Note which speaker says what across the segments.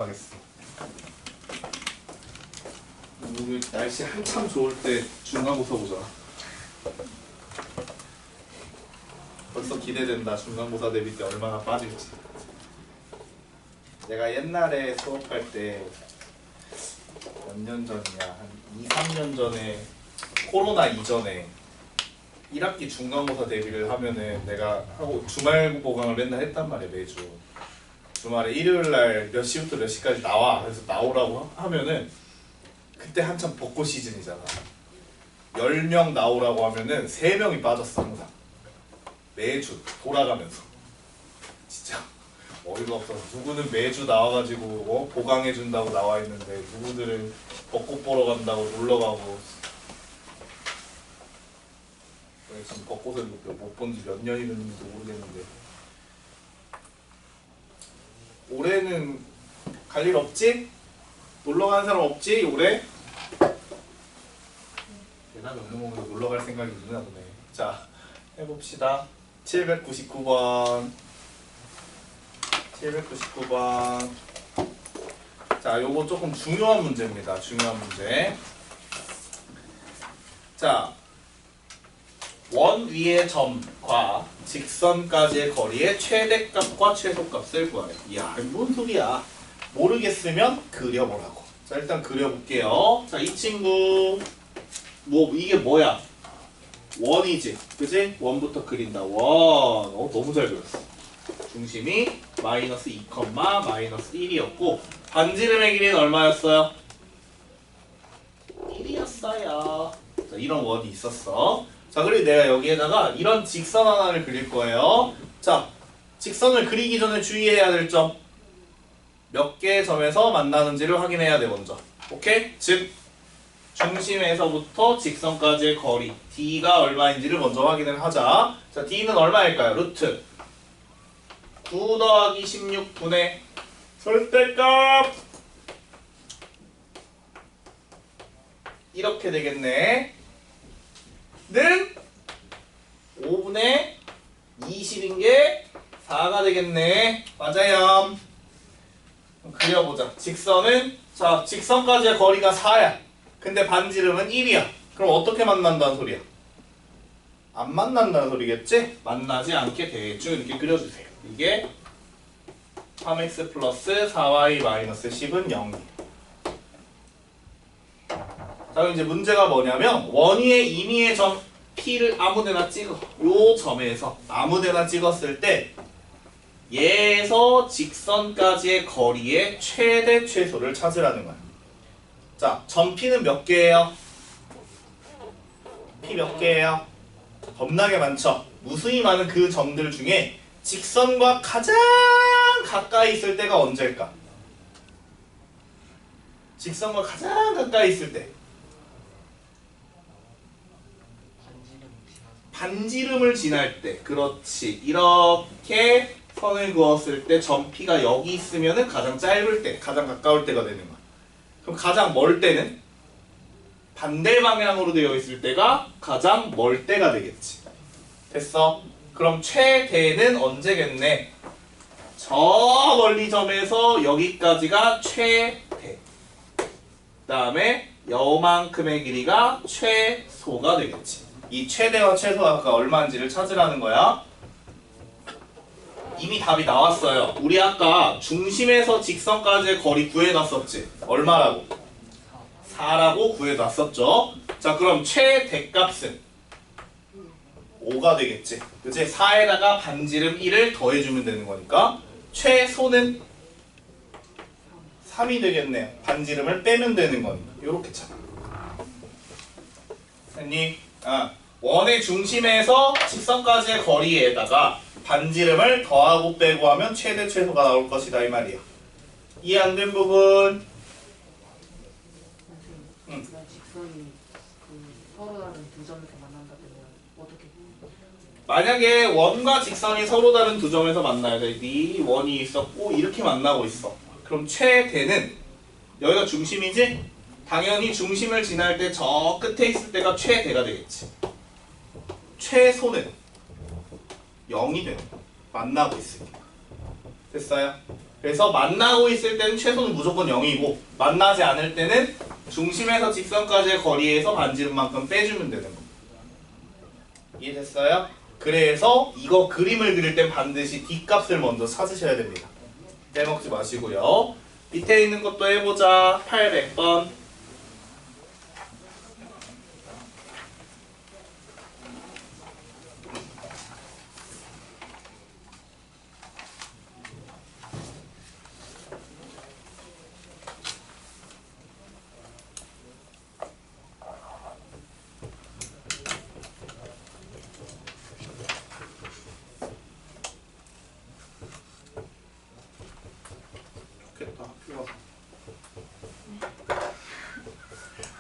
Speaker 1: 하겠어. 오늘 날씨 한참 좋을 때 중간고사 보자. 벌써 기대된다. 중간고사 대비 때 얼마나 빠질지. 내가 옛날에 수업할 때 몇 년 전이야, 한 2, 3년 전에 코로나 이전에 1학기 중간고사 대비를 하면은 내가 하고 주말 보강을 맨날 했단 말이야. 매주 주말에 일요일날 몇 시부터 몇 시까지 나와. 그래서 나오라고 하면은 그때 한참 벚꽃 시즌이잖아. 10명 나오라고 하면은 3명이 빠졌어. 항상 매주 돌아가면서. 진짜 어이가 없어서 누구는 매주 나와가지고 보강해준다고 나와있는데 누구들은 벚꽃 보러 간다고 놀러가고. 지금 벚꽃을 못 본 지 몇 년이 됐는지 모르겠는데 올해는 갈 일 없지? 놀러 가는 사람 없지? 올해? 대답이 없는 몸으로 놀러 갈 생각이 있나 보네. 자, 해봅시다. 799번. 799번. 자, 요거 조금 중요한 문제입니다. 중요한 문제. 자, 원 위의 점과 직선까지의 거리의 최대값과 최소값을 구하래. 이야, 뭔 소리야. 모르겠으면 그려보라고. 자, 일단 그려볼게요. 자, 이 친구 이게 뭐야? 원이지, 그지? 원부터 그린다. 원. 너무 잘 그렸어. 중심이 마이너스 2, 마이너스 1이었고 반지름의 길이는 얼마였어요? 1이었어요. 자, 이런 원이 있었어. 자, 그리고 내가 여기에다가 이런 직선 하나를 그릴 거예요. 자, 직선을 그리기 전에 주의해야 될 점. 몇 개의 점에서 만나는지를 확인해야 돼, 먼저. 오케이? 즉, 중심에서부터 직선까지의 거리 D가 얼마인지를 먼저 확인을 하자. 자, D는 얼마일까요? 루트 9 더하기 16분의 절대값 이렇게 되겠네. 는 5분의 20인 게 4가 되겠네. 맞아요. 그려보자. 직선은, 자, 직선까지의 거리가 4야. 근데 반지름은 1이야. 그럼 어떻게 만난다는 소리야? 안 만난다는 소리겠지? 만나지 않게 대충 이렇게 그려주세요. 이게 3x 플러스 4y 마이너스 10은 0이에요. 자, 그럼 이제 문제가 뭐냐면 원위의 임의의 점 P를 아무데나 찍어. 요 점에서 아무데나 찍었을 때 얘에서 직선까지의 거리의 최대 최소를 찾으라는 거야. 자, 점 P는 몇 개예요? P 몇 개예요? 겁나게 많죠? 무수히 많은 그 점들 중에 직선과 가장 가까이 있을 때가 언제일까? 직선과 가장 가까이 있을 때. 반지름을 지날 때. 그렇지. 이렇게 선을 그었을 때 점 P가 여기 있으면은 가장 짧을 때, 가장 가까울 때가 되는 거야. 그럼 가장 멀 때는 반대 방향으로 되어 있을 때가 가장 멀 때가 되겠지. 됐어? 그럼 최대는 언제겠네? 저 멀리 점에서 여기까지가 최대. 그 다음에 요만큼의 길이가 최소가 되겠지. 이 최대와 최소가 아까 얼마인지를 찾으라는 거야. 이미 답이 나왔어요. 우리 아까 중심에서 직선까지의 거리 구해놨었지. 얼마라고? 4라고 구해놨었죠. 자, 그럼 최대값은 5가 되겠지. 그치? 4에다가 반지름 1을 더해주면 되는 거니까 최소는 3이 되겠네요. 반지름을 빼면 되는 거니까. 요렇게 찾아. 됐니? 원의 중심에서 직선까지의 거리에다가 반지름을 더하고 빼고 하면 최대 최소가 나올 것이다, 이 말이야. 이해 안 된 부분?
Speaker 2: 직선이 서로 다른 두 점에서 만난다면 어떻게?
Speaker 1: 만약에 원과 직선이 서로 다른 두 점에서 만나야 돼. 네 원이 있었고 이렇게 만나고 있어. 그럼 최대는 여기가 중심이지? 당연히 중심을 지날 때 저 끝에 있을 때가 최대가 되겠지. 최소는 0이 되는 거야. 만나고 있으니까. 됐어요? 그래서 만나고 있을 때는 최소는 무조건 0이고 만나지 않을 때는 중심에서 직선까지의 거리에서 반지름만큼 빼주면 되는 겁니다. 이해됐어요? 그래서 이거 그림을 그릴 땐 반드시 D값을 먼저 찾으셔야 됩니다. 빼먹지 마시고요. 밑에 있는 것도 해보자. 800번. 좋겠다, 학교 가서.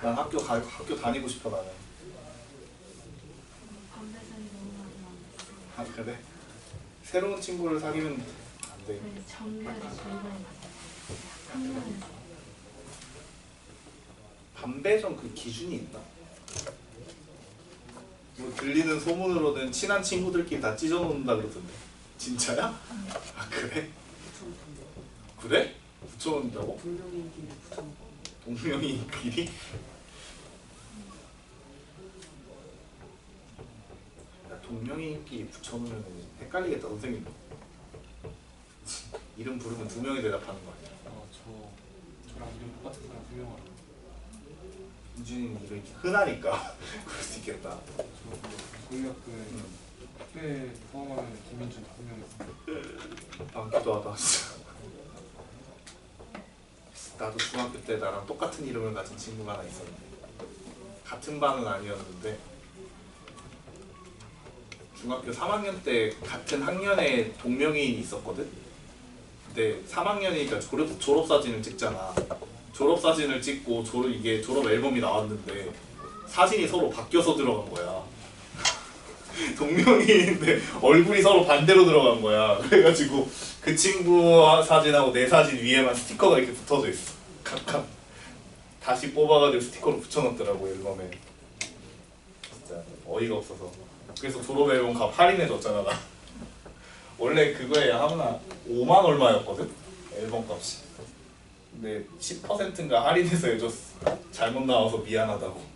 Speaker 1: 난 학교 다니고 싶어, 나는.
Speaker 3: 반대생이 너무 많이 만났어요.
Speaker 1: 아, 그래? 새로운 친구를 사귀면 안 돼.
Speaker 3: 네, 정규에서 제일 많이 만났어요. 학년에서.
Speaker 1: 반배정 그 기준이 있나? 뭐 들리는 소문으로는 친한 친구들끼리 다 찢어놓는다 그러던데. 진짜야? 아, 그래?
Speaker 2: 붙여놓던데.
Speaker 1: 그래? 붙여놓는다고?
Speaker 2: 동명이인끼리 붙여놓고.
Speaker 1: 동명이인끼리? 야, 동명이인끼리 붙여놓으면 헷갈리겠다, 선생님. 이름 부르면 두 명이 대답하는 거 아니야?
Speaker 4: 저랑 이름 똑같은 사람 2명 알아요.
Speaker 1: 우진이는 이름이 흔하니까 그럴 수 있겠다.
Speaker 4: 저희 학교에 학교에 포함하면 김민준 5명 있어요.
Speaker 1: 많기도 하다, 진짜. 나도 중학교 때 나랑 똑같은 이름을 가진 친구가 하나 있었는데 같은 반은 아니었는데 중학교 3학년 때 같은 학년에 동명이인이 있었거든? 근데 3학년이니까 졸업사진을 찍잖아. 졸업사진을 찍고 이게 졸업 앨범이 나왔는데 사진이 서로 바뀌어서 들어간 거야. 동명이인인데 얼굴이 서로 반대로 들어간 거야. 그래가지고 그 친구 사진하고 내 사진 위에만 스티커가 이렇게 붙어져 있어. 각각 다시 뽑아가지고 스티커를 붙여놨더라고, 앨범에. 진짜 어이가 없어서. 그래서 졸업 앨범 값 할인해줬잖아, 나. 원래 그거에 하나 5만 얼마였거든? 앨범 값이. 근데 10%인가 할인해서 해줬어. 잘못 나와서 미안하다고.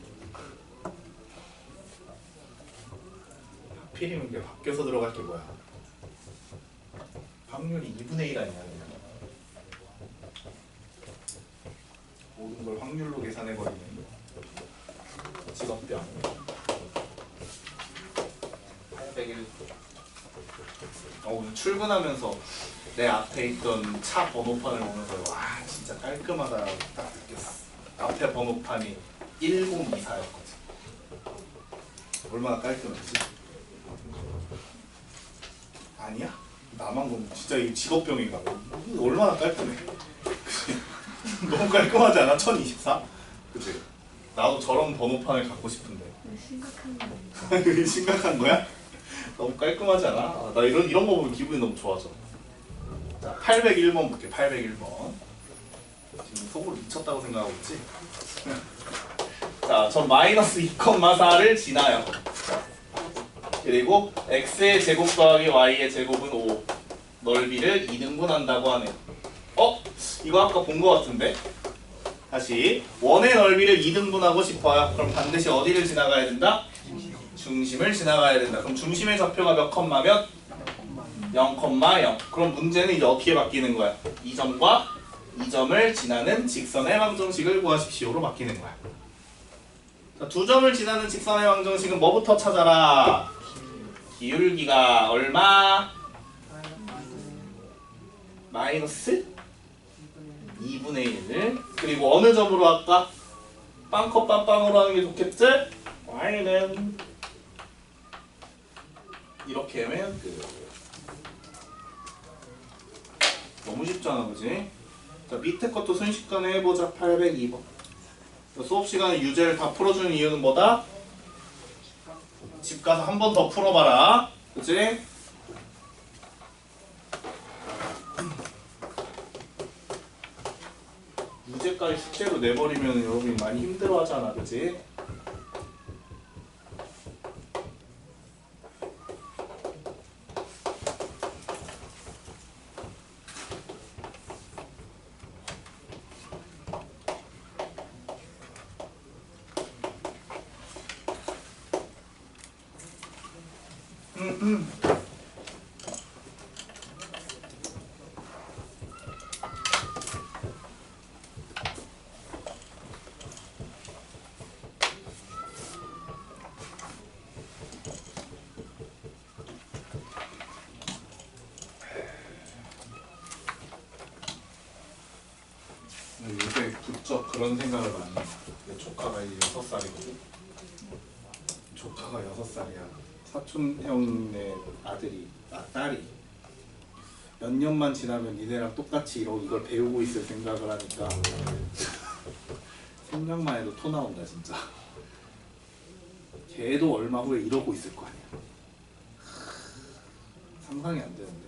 Speaker 1: 하필이면 이게 바뀌어서 들어갈 게 뭐야? 확률이 2분의 1 아니야? 모든 걸 확률로 계산해버리는 직업병. 801. 오늘 출근하면서 내 앞에 있던 차 번호판을 보면서 와, 진짜 깔끔하다 딱 느꼈어. 앞에 번호판이 1024였거든. 얼마나 깔끔했지? 아니야? 나만 보면 진짜 이 직업병인가 봐. 얼마나 깔끔해. 그치? 너무 깔끔하지 않아? 1024? 그치? 나도 저런 번호판을 갖고 싶은데.
Speaker 3: 네, 심각한 거 아니에요?
Speaker 1: 심각한 거야? 너무 깔끔하지 않아? 아, 나 이런 거 보면 기분이 너무 좋아져. 자, 801번 볼게. 801번. 지금 속으로 미쳤다고 생각하고 있지? 자, 전 마이너스 2,4를 지나요. 그리고 x의 제곱 더하기 y의 제곱은 5. 넓이를 2등분한다고 하네요. 이거 아까 본 거 같은데? 다시 원의 넓이를 2등분하고 싶어요. 그럼 반드시 어디를 지나가야 된다? 중심을 지나가야 된다. 그럼 중심의 좌표가 몇 컴마 몇? 0,0. 그럼 문제는 이제 어떻게 바뀌는 거야? 이 점과 이 점을 지나는 직선의 방정식을 구하십시오로 바뀌는 거야. 자, 두 점을 지나는 직선의 방정식은 뭐부터 찾아라? 기울기가 얼마? 마이너스 2분의 1. 그리고 어느 점으로 할까? 빵커 빵빵으로 하는 게 좋겠지? y는 이렇게 하면 너무 쉽잖아, 그지? 자, 밑에 것도 순식간에 해보자. 802번. 수업 시간에 유제를 다 풀어주는 이유는 뭐다? 집 가서 한 번 더 풀어봐라. 그치? 유제까지 숙제로 내버리면 여러분이 많이 힘들어하잖아, 그치? 요새 부쩍 그런 생각을 많이 해. 내 조카가 이제 6살이거든. 조카가 6살이야. 사촌 형네 아들이, 딸이 몇 년만 지나면 니네랑 똑같이 이걸 배우고 있을 생각을 하니까 생각만 해도 토 나온다 진짜. 걔도 얼마 후에 이러고 있을 거 아니야. 상상이 안 되는데.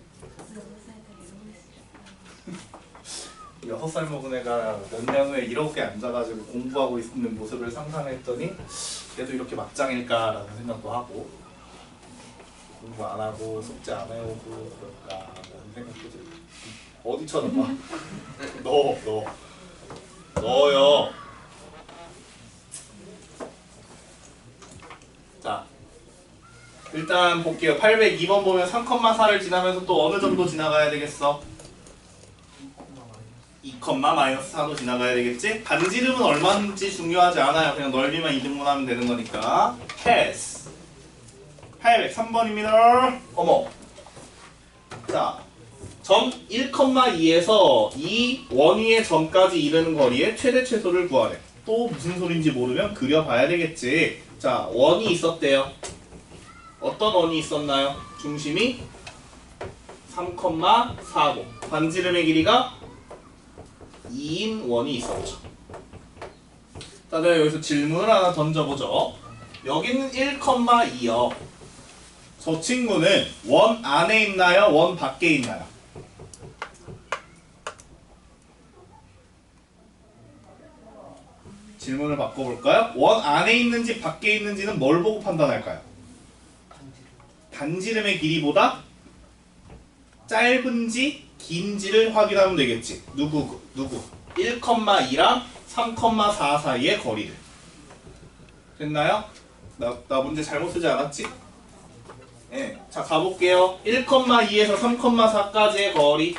Speaker 1: 6살 먹은 애가 몇 년 후에 이렇게 앉아가지고 공부하고 있는 모습을 상상했더니 걔도 이렇게 막장일까라는 생각도 하고 공부 안 하고 숙제 안 해오고 그럴까라는 생각도 들고. 어디 쳐다봐? 너요. 자, 일단 볼게요. 802번 보면 3,4를 지나면서 또 어느 정도 지나가야 되겠어? 2,-4도 지나가야 되겠지? 반지름은 얼마인지 중요하지 않아요. 그냥 넓이만 이등분하면 되는 거니까. 패스. 803번입니다. 어머. 자, 점 1,2에서 이 원위의 점까지 이르는 거리의 최대 최소를 구하래. 또 무슨 소린지 모르면 그려봐야 되겠지. 자, 원이 있었대요. 어떤 원이 있었나요? 중심이 3,40. 반지름의 길이가 2인 원이 있었죠. 자, 내가 여기서 질문을 하나 던져보죠. 여기는 1,2요. 저 친구는 원 안에 있나요? 원 밖에 있나요? 질문을 바꿔볼까요? 원 안에 있는지 밖에 있는지는 뭘 보고 판단할까요? 반지름의 길이보다 짧은지 긴지를 확인하면 되겠지. 누구? 1,2랑 3,4 사이의 거리를. 됐나요? 나 문제 잘못 쓰지 않았지? 네. 자, 가볼게요. 1,2에서 3,4까지의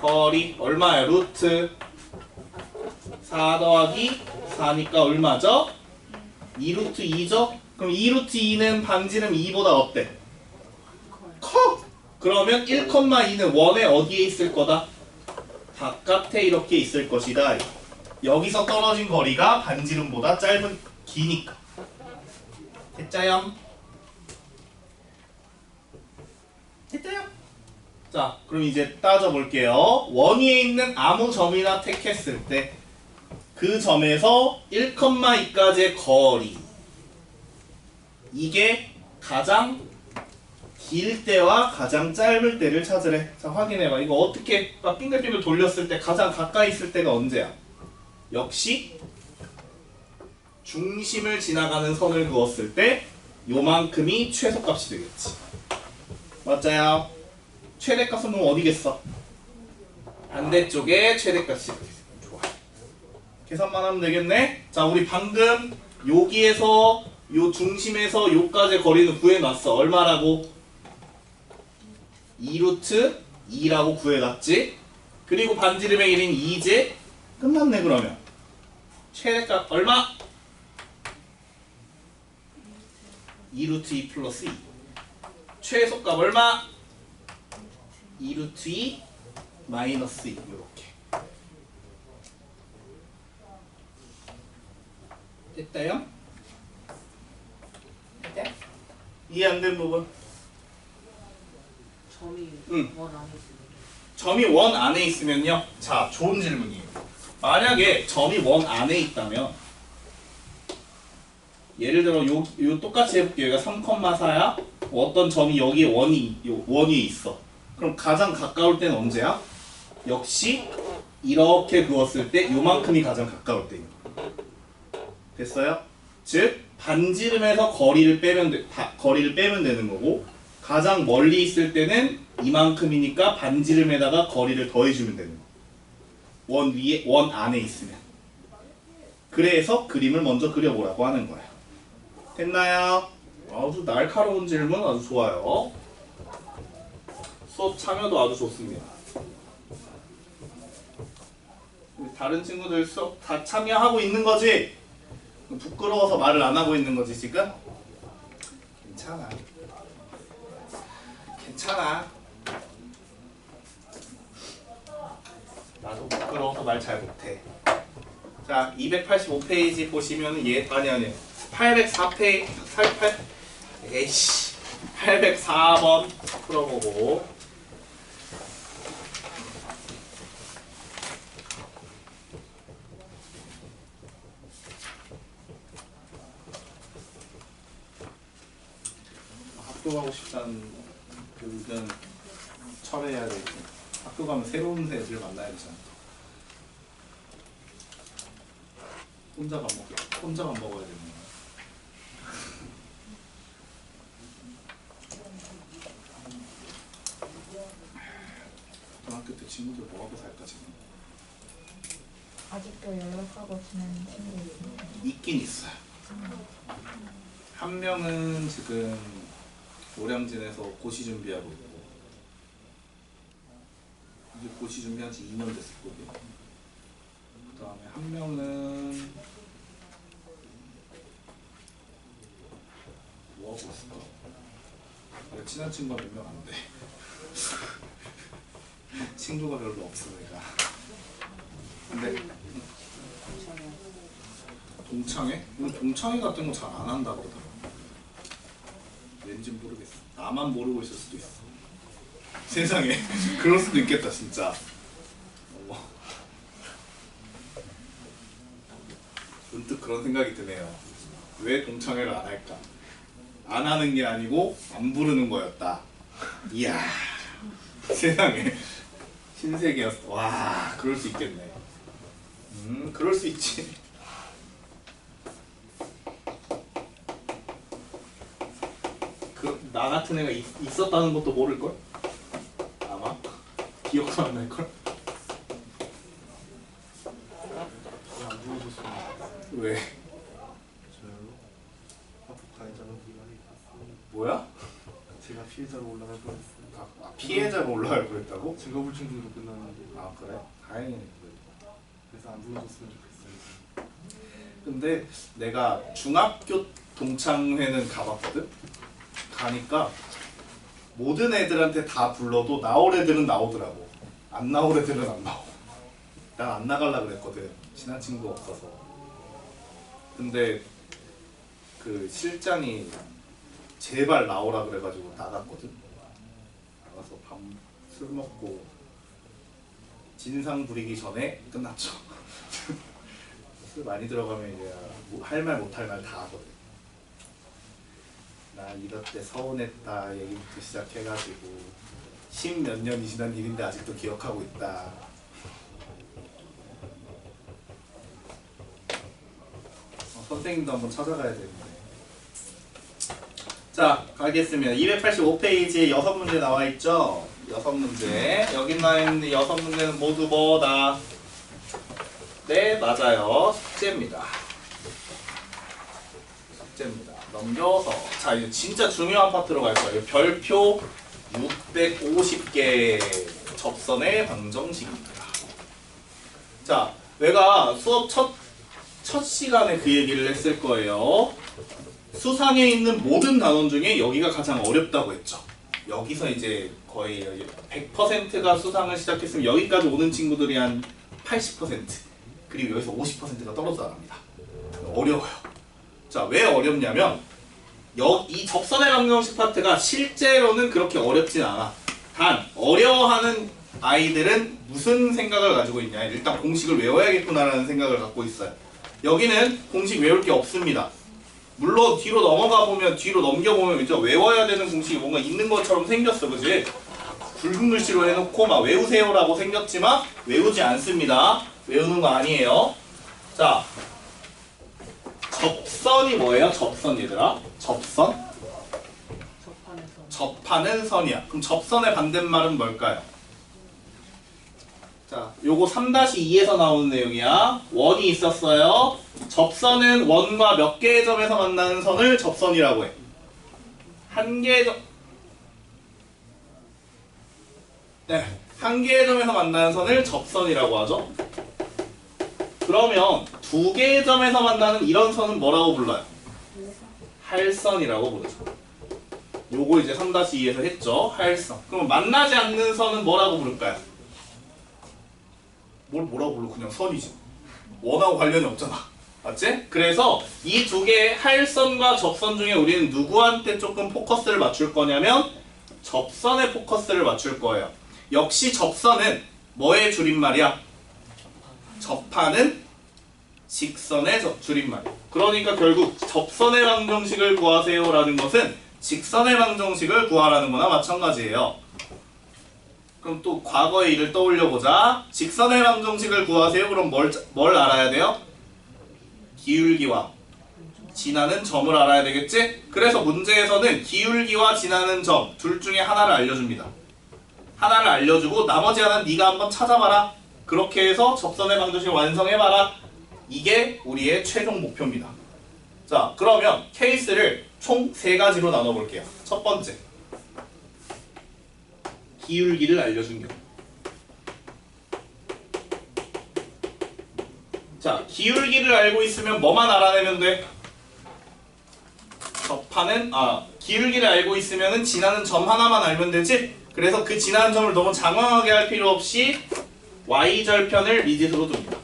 Speaker 1: 거리 얼마야? 루트 4 더하기 4니까 얼마죠? 2루트 2죠? 그럼 2루트 2는 반지름 2보다 어때? 커! 그러면 1,2는 원의 어디에 있을 거다? 바깥에 이렇게 있을 것이다. 여기서 떨어진 거리가 반지름보다 기니까. 됐자요? 자, 그럼 이제 따져볼게요. 원위에 있는 아무 점이나 택했을 때 그 점에서 1,2까지의 거리, 이게 가장 길 때와 가장 짧을 때를 찾으래. 자, 확인해봐. 이거 어떻게 빙글빙글 돌렸을 때 가장 가까이 있을 때가 언제야? 역시 중심을 지나가는 선을 그었을 때 요만큼이 최소값이 되겠지. 맞아요. 최대값은 그럼 어디겠어? 반대쪽에 최대값이 되겠어. 좋아. 계산만 하면 되겠네. 자, 우리 방금 여기에서 요 중심에서 요까지 거리는 구해놨어. 얼마라고? 2루트 2라고 구해놨지. 그리고 반지름의 길이는 2지. 끝났네. 그러면 최대값 얼마? 2루트 2 플러스 2. 최소값 얼마? 2루트 2 마이너스 2. 이렇게 됐다요? 됐다? 이해 안 된 부분?
Speaker 2: 점이
Speaker 1: 응.
Speaker 2: 원 안에 있으면
Speaker 1: 점이 원 안에 있으면요. 자, 좋은 질문이에요. 만약에 점이 원 안에 있다면 예를 들어 요 똑같이 해볼게요. 여기가 3,4야. 어떤 점이 여기에 원이 있어. 그럼 가장 가까울 때는 언제야? 역시 이렇게 그었을 때 요만큼이 가장 가까울 때입니다. 됐어요? 즉 반지름에서 거리를 빼면 되는 거고, 가장 멀리 있을 때는 이만큼이니까 반지름에다가 거리를 더해주면 되는 거. 원 안에 있으면. 그래서 그림을 먼저 그려보라고 하는 거야. 됐나요? 아주 날카로운 질문 아주 좋아요. 수업 참여도 아주 좋습니다. 다른 친구들 수업 다 참여하고 있는 거지? 부끄러워서 말을 안 하고 있는 거지 지금? 괜찮아. 괜찮아. 나도 부끄러워서 말 잘 못해. 자, 285페이지 보시면 아니 804페이지 804번 풀어보고 학교 가고 싶다는 그 의견 철회해야 되고 학교 가면 새로운 애들 만나야 되잖아. 혼자만 먹어야 되는 거야. 고등학교 때 친구들 뭐하고 살까 지금?
Speaker 3: 아직도 연락하고 지내는 친구 있습니다.
Speaker 1: 있긴 있어요. 한 명은 지금 오량진에서 고시 준비하고 있고 이제 고시 준비한 지 2년 됐을 거고요. 그 다음에 한 명은 뭐하고 있을까? 내가 친한 친구가 몇 명 안 돼. 친구가 별로 없어 내가. 근데 동창회? 동창회 같은 거 잘 안 한다 그러더라고. 왠지 모르겠어. 나만 모르고 있을 수도 있어. 세상에 그럴 수도 있겠다 진짜. 문득 그런 생각이 드네요. 왜 동창회를 안 할까? 안 하는 게 아니고 안 부르는 거였다. 이야 세상에 신세계였어. 와 그럴 수 있겠네. 그럴 수 있지. 나 같은 애가 있었다는 것도 모를걸? 아마? 기억도 안 날걸?
Speaker 4: 안 불러줬으면
Speaker 1: 왜?
Speaker 4: 저요. 학폭 가해자는 불가능했어요.
Speaker 1: 뭐야?
Speaker 4: 제가 피해자로 올라갈 뻔했어요.
Speaker 1: 피해자로 올라갈 뻔했다고?
Speaker 4: 증거불충분으로 끝났는데
Speaker 1: 아 그래? 다행이네.
Speaker 4: 그래서 안 불러줬으면 좋겠어요.
Speaker 1: 근데 내가 중학교 동창회는 가봤거든? 가니까 모든 애들한테 다 불러도 나올 애들은 나오더라고. 안 나올 애들은 안 나오고. 난 안 나가려고 그랬거든. 친한 친구가 없어서. 근데 그 실장이 제발 나오라 그래가지고 나갔거든. 나가서 술 먹고 진상 부리기 전에 끝났죠. 술 많이 들어가면 이제 할 말 못 할 말 다 하거든. 나 이럴 때 서운했다 얘기부터 시작해가지고 10몇 년이 지난 일인데 아직도 기억하고 있다. 선생님도 한번 찾아가야 되는데. 자 가겠습니다. 285페이지에 6문제 나와있죠? 6문제. 여기 나와있는 6문제는 모두 뭐다? 네 맞아요. 숙제입니다. 숙제입니다. 넘겨서 자 이제 진짜 중요한 파트로 갈 거예요. 별표 650개 접선의 방정식입니다. 자 내가 수업 첫 시간에 그 얘기를 했을 거예요. 수상에 있는 모든 단원 중에 여기가 가장 어렵다고 했죠. 여기서 이제 거의 100%가 수상을 시작했으면 여기까지 오는 친구들이 한 80% 그리고 여기서 50%가 떨어져 나갑니다. 어려워요. 자, 왜 어렵냐면 이 접선의 방정식 파트가 실제로는 그렇게 어렵진 않아. 단 어려워하는 아이들은 무슨 생각을 가지고 있냐. 일단 공식을 외워야겠구나라는 생각을 갖고 있어요. 여기는 공식 외울 게 없습니다. 물론 뒤로 넘겨보면 이제 외워야 되는 공식이 뭔가 있는 것처럼 생겼어. 그지? 굵은 글씨로 해놓고 막 외우세요라고 생겼지만 외우지 않습니다. 외우는 거 아니에요. 자, 접선이 뭐예요? 접선 얘들아? 접선? 접하는 선이야. 그럼 접선의 반대말은 뭘까요? 자, 요거 3-2에서 나오는 내용이야. 원이 있었어요. 접선은 원과 몇 개의 점에서 만나는 선을 접선이라고 해. 한 개의 점 네, 한 개의 점에서 만나는 선을 접선이라고 하죠. 그러면 두 개의 점에서 만나는 이런 선은 뭐라고 불러요? 할선이라고 부르죠. 요거 이제 3-2에서 했죠. 할선. 그럼 만나지 않는 선은 뭐라고 부를까요? 뭐라고 불러? 그냥 선이지. 원하고 관련이 없잖아. 맞지? 그래서 이 두 개의 할선과 접선 중에 우리는 누구한테 조금 포커스를 맞출 거냐면 접선에 포커스를 맞출 거예요. 역시 접선은 뭐의 줄임말이야? 접하는 직선의 줄임말. 그러니까 결국 접선의 방정식을 구하세요 라는 것은 직선의 방정식을 구하라는 거나 마찬가지예요. 그럼 또 과거의 일을 떠올려 보자. 직선의 방정식을 구하세요. 그럼 뭘 알아야 돼요? 기울기와 지나는 점을 알아야 되겠지? 그래서 문제에서는 기울기와 지나는 점 둘 중에 하나를 알려줍니다. 하나를 알려주고 나머지 하나는 네가 한번 찾아봐라. 그렇게 해서 접선의 방정식을 완성해봐라. 이게 우리의 최종 목표입니다. 자, 그러면 케이스를 총 3가지로 나눠볼게요. 첫 번째, 기울기를 알려준 경우. 자, 기울기를 알고 있으면 뭐만 알아내면 돼? 기울기를 알고 있으면 지나는 점 하나만 알면 되지? 그래서 그 지나는 점을 너무 장황하게 할 필요 없이 y절편을 미지수로 둡니다.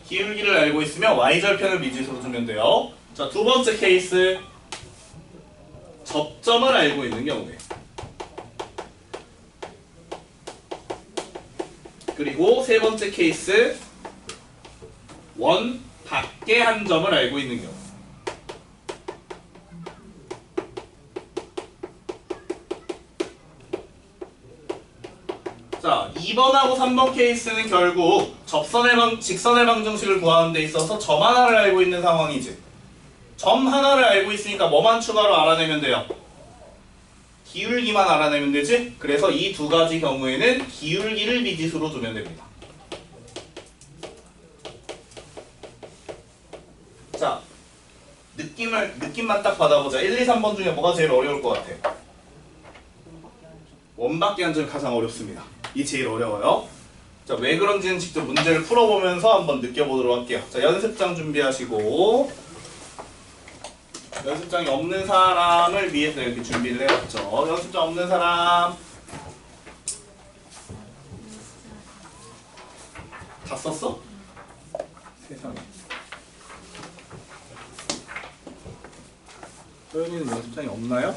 Speaker 1: 기울기를 알고 있으면 y절편을 미지수로 두면 돼요. 자, 두 번째 케이스, 접점을 알고 있는 경우에. 그리고 세 번째 케이스, 원 밖에 한 점을 알고 있는 경우. 자, 2번하고 3번 케이스는 결국 직선의 방정식을 구하는 데 있어서 점 하나를 알고 있는 상황이지. 점 하나를 알고 있으니까 뭐만 추가로 알아내면 돼요? 기울기만 알아내면 되지? 그래서 이 두 가지 경우에는 기울기를 미지수로 두면 됩니다. 자, 느낌만 딱 받아보자. 1, 2, 3번 중에 뭐가 제일 어려울 것 같아? 원밖에 한 점이 가장 어렵습니다. 이 제일 어려워요. 자, 왜 그런지는 직접 문제를 풀어보면서 한번 느껴보도록 할게요. 자, 연습장 준비하시고, 연습장이 없는 사람을 위해서 이렇게 준비를 해왔죠. 연습장 없는 사람 다 썼어? 세상에. 소연이는 연습장이 없나요?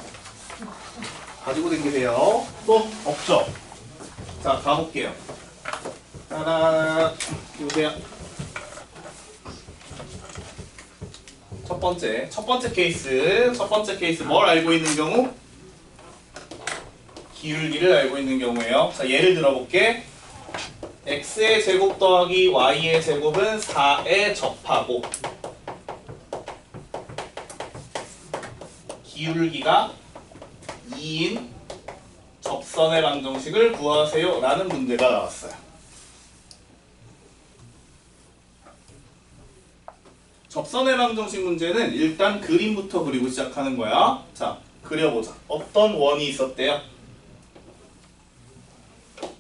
Speaker 1: 가지고 다니세요. 또 없죠? 자, 가볼게요. 따라, 보세요. 첫 번째 케이스 뭘 알고 있는 경우? 기울기를 알고 있는 경우예요. 자, 예를 들어볼게. x의 제곱 더하기 y의 제곱은 4에 접하고 기울기가 2인 접선의 방정식을 구하세요 라는 문제가 나왔어요. 접선의 방정식 문제는 일단 그림부터 그리고 시작하는 거야. 자, 그려보자. 어떤 원이 있었대요?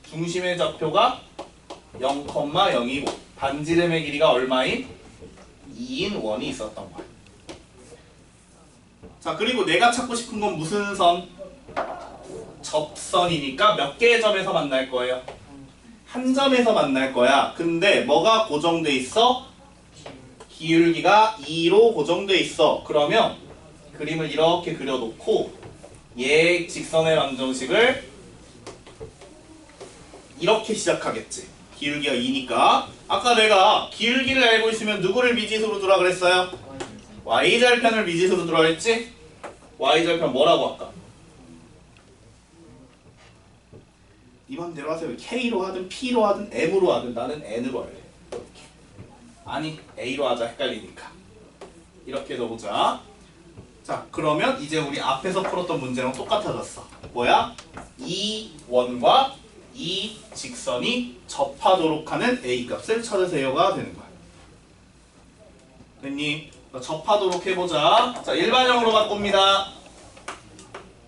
Speaker 1: 중심의 좌표가 0,0이고 반지름의 길이가 얼마인? 2인 원이 있었던 거야. 자, 그리고 내가 찾고 싶은 건 무슨 선? 접선이니까 몇 개의 점에서 만날 거예요? 한 점에서 만날 거야. 근데 뭐가 고정돼 있어? 기울기가 2로 고정돼 있어. 그러면 그림을 이렇게 그려놓고 얘 직선의 방정식을 이렇게 시작하겠지. 기울기가 2니까. 아까 내가 기울기를 알고 있으면 누구를 미지수로 두라 그랬어요? y절편을 미지수로 두라 그랬지? y절편 뭐라고 할까? 이번대로 하세요. K로 하든 P로 하든 M으로 하든 나는 N으로 할래. 이렇게. 아니 A로 하자. 헷갈리니까. 이렇게 넣어보자. 자, 그러면 이제 우리 앞에서 풀었던 문제랑 똑같아졌어. 뭐야? 이 원과 이 직선이 접하도록 하는 A 값을 찾으세요가 되는 거야. 됐니? 접하도록 해보자. 자, 일반형으로 바꿉니다.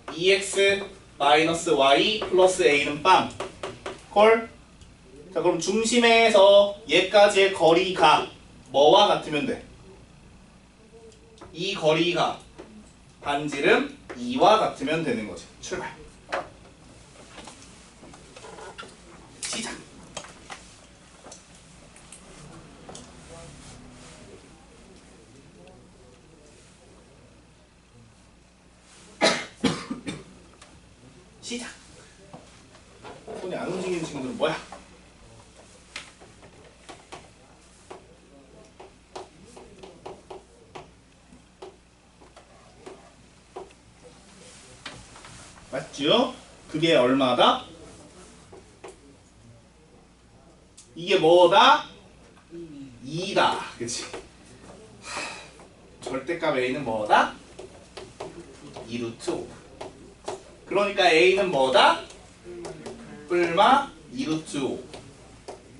Speaker 1: 2x 마이너스 y 플러스 a는 빵. 콜? 자, 그럼 중심에서 얘까지의 거리가 뭐와 같으면 돼? 이 거리가 반지름 2와 같으면 되는 거지. 출발. 시작. 시작. 손이 안 움직이는 친구들은 뭐야? 맞죠? 그게 얼마다? 이게 뭐다? 2다. 그치? 절대값 A는 뭐다? 2루트 5. 그러니까 A는 뭐다? 뿔마 2루트 5.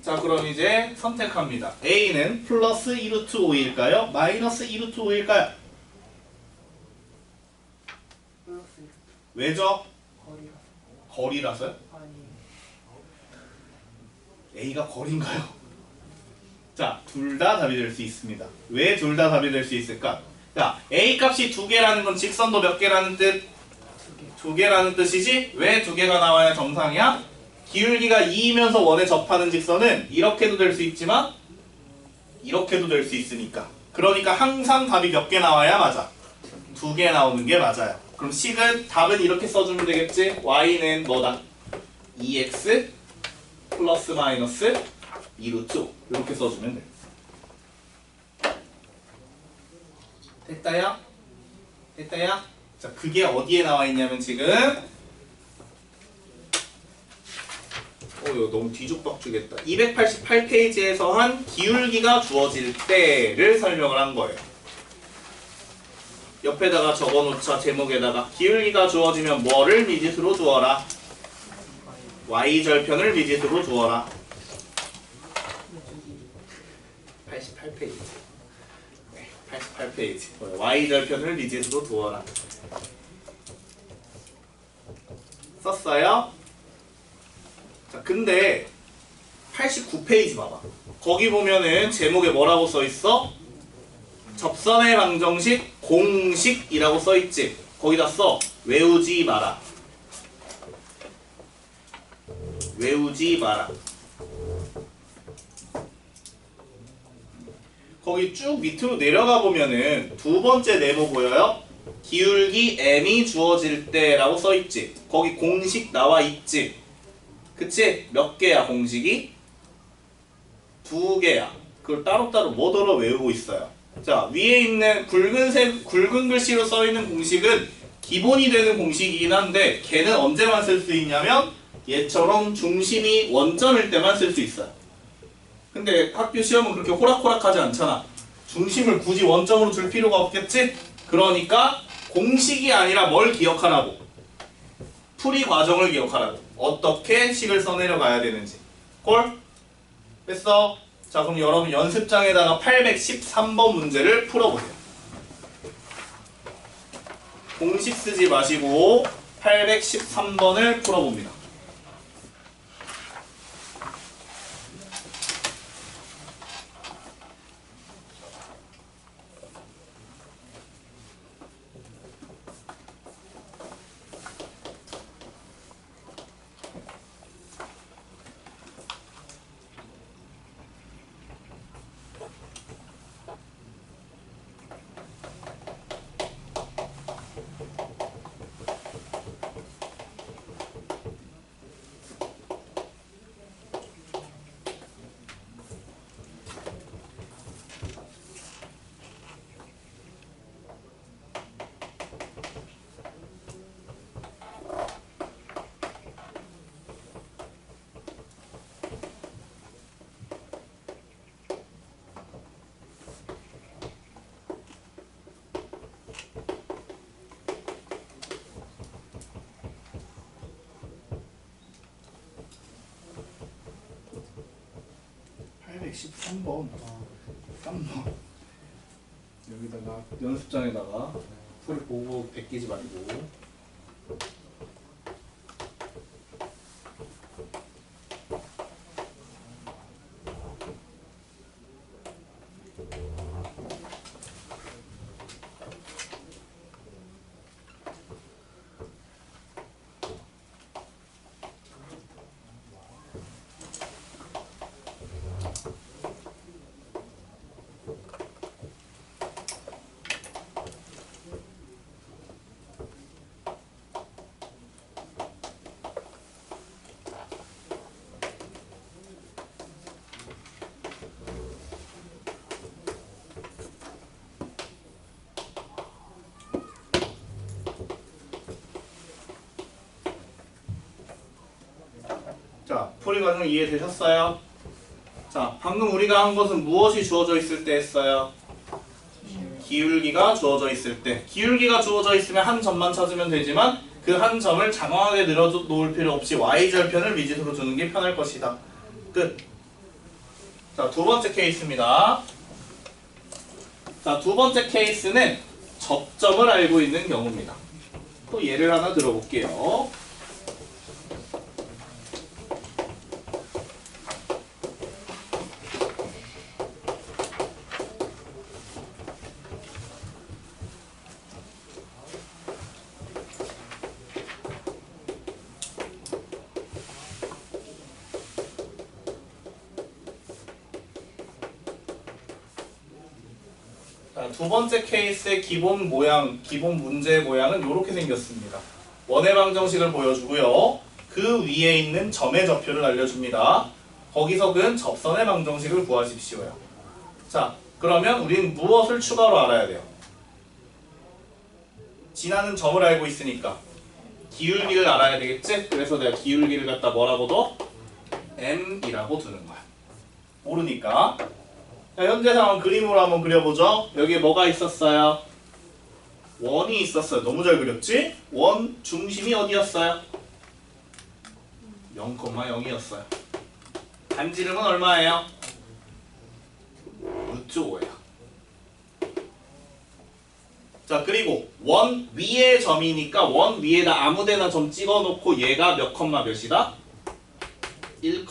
Speaker 1: 자, 그럼 이제 선택합니다. A는 플러스 2루트 5일까요? 마이너스 2루트 5일까요?
Speaker 2: 플러스
Speaker 1: 왜죠?
Speaker 2: 거리가
Speaker 1: 거리라서요?
Speaker 2: 아니
Speaker 1: A가 거리인가요? 자, 둘 다 답이 될 수 있습니다. 왜 둘 다 답이 될 수 있을까? 자, A 값이 두 개라는 건 직선도 몇 개라는 뜻? 두 개라는 뜻이지? 왜 두 개가 나와야 정상이야? 기울기가 2이면서 원에 접하는 직선은 이렇게도 될 수 있지만 이렇게도 될 수 있으니까. 그러니까 항상 답이 몇 개 나와야 맞아? 두 개 나오는 게 맞아요. 그럼 식은 답은 이렇게 써주면 되겠지? y는 뭐다? 2x 플러스 마이너스 2루트 5 이렇게 써주면 돼. 됐다야? 됐다야? 자, 그게 어디에 나와 있냐면 지금 이거 너무 뒤죽박죽했다. 288페이지에서 한 기울기가 주어질 때를 설명을 한 거예요. 옆에다가 적어놓자. 제목에다가 기울기가 주어지면 뭐를 미지수로 주어라? y절편을 미지수로 주어라. 88페이지. 네, 88페이지. y절편을 미지수로 두어라. 썼어요? 자, 근데 89페이지 봐봐. 거기 보면은 제목에 뭐라고 써있어? 접선의 방정식 공식이라고 써있지. 거기다 써. 외우지 마라. 외우지 마라. 거기 쭉 밑으로 내려가 보면은 두 번째 네모 보여요? 기울기 m이 주어질 때라고 써있지. 거기 공식 나와 있지. 그치? 몇 개야 공식이? 두 개야. 그걸 따로따로 뭐더러 외우고 있어요. 자, 위에 있는 굵은 글씨로 써있는 공식은 기본이 되는 공식이긴 한데 걔는 언제만 쓸 수 있냐면 얘처럼 중심이 원점일 때만 쓸 수 있어요. 근데 학교 시험은 그렇게 호락호락하지 않잖아. 중심을 굳이 원점으로 둘 필요가 없겠지? 그러니까 공식이 아니라 뭘 기억하라고? 풀이 과정을 기억하라고. 어떻게 식을 써내려가야 되는지. 콜? 뺐어? 자, 그럼 여러분 연습장에다가 813번 문제를 풀어보세요. 공식 쓰지 마시고 813번을 풀어봅니다. 여기다가 연습장에다가 풀 보고 베끼지 말고. 자, 풀이 과정 이해되셨어요? 자, 방금 우리가 한 것은 무엇이 주어져 있을 때 했어요? 기울기가 주어져 있을 때. 기울기가 주어져 있으면 한 점만 찾으면 되지만 그 한 점을 장황하게 늘어놓을 필요 없이 y절편을 미지수로 두는 게 편할 것이다. 끝. 자, 두 번째 케이스입니다. 자, 두 번째 케이스는 접점을 알고 있는 경우입니다. 또 예를 하나 들어볼게요. 자, 두 번째 케이스의 기본 모양, 기본 문제 모양은 이렇게 생겼습니다. 원의 방정식을 보여주고요. 그 위에 있는 점의 좌표를 알려줍니다. 거기서 그 접선의 방정식을 구하십시오요. 자, 그러면 우리는 무엇을 추가로 알아야 돼요? 지나는 점을 알고 있으니까 기울기를 알아야 되겠지? 그래서 내가 기울기를 갖다 뭐라고 둬? m이라고 두는 거야. 모르니까. 자, 현재 상황 그림으로 한번 그려보죠. 여기에 뭐가 있었어요? 원이 있었어요. 너무 잘 그렸지? 원 중심이 어디였어요? 0,0이었어요. 반지름은 얼마예요? 루트 5예요. 자, 그리고 원 위에 점이니까 원 위에다 아무데나 점 찍어놓고 얘가 몇 컴마 몇이다? 1,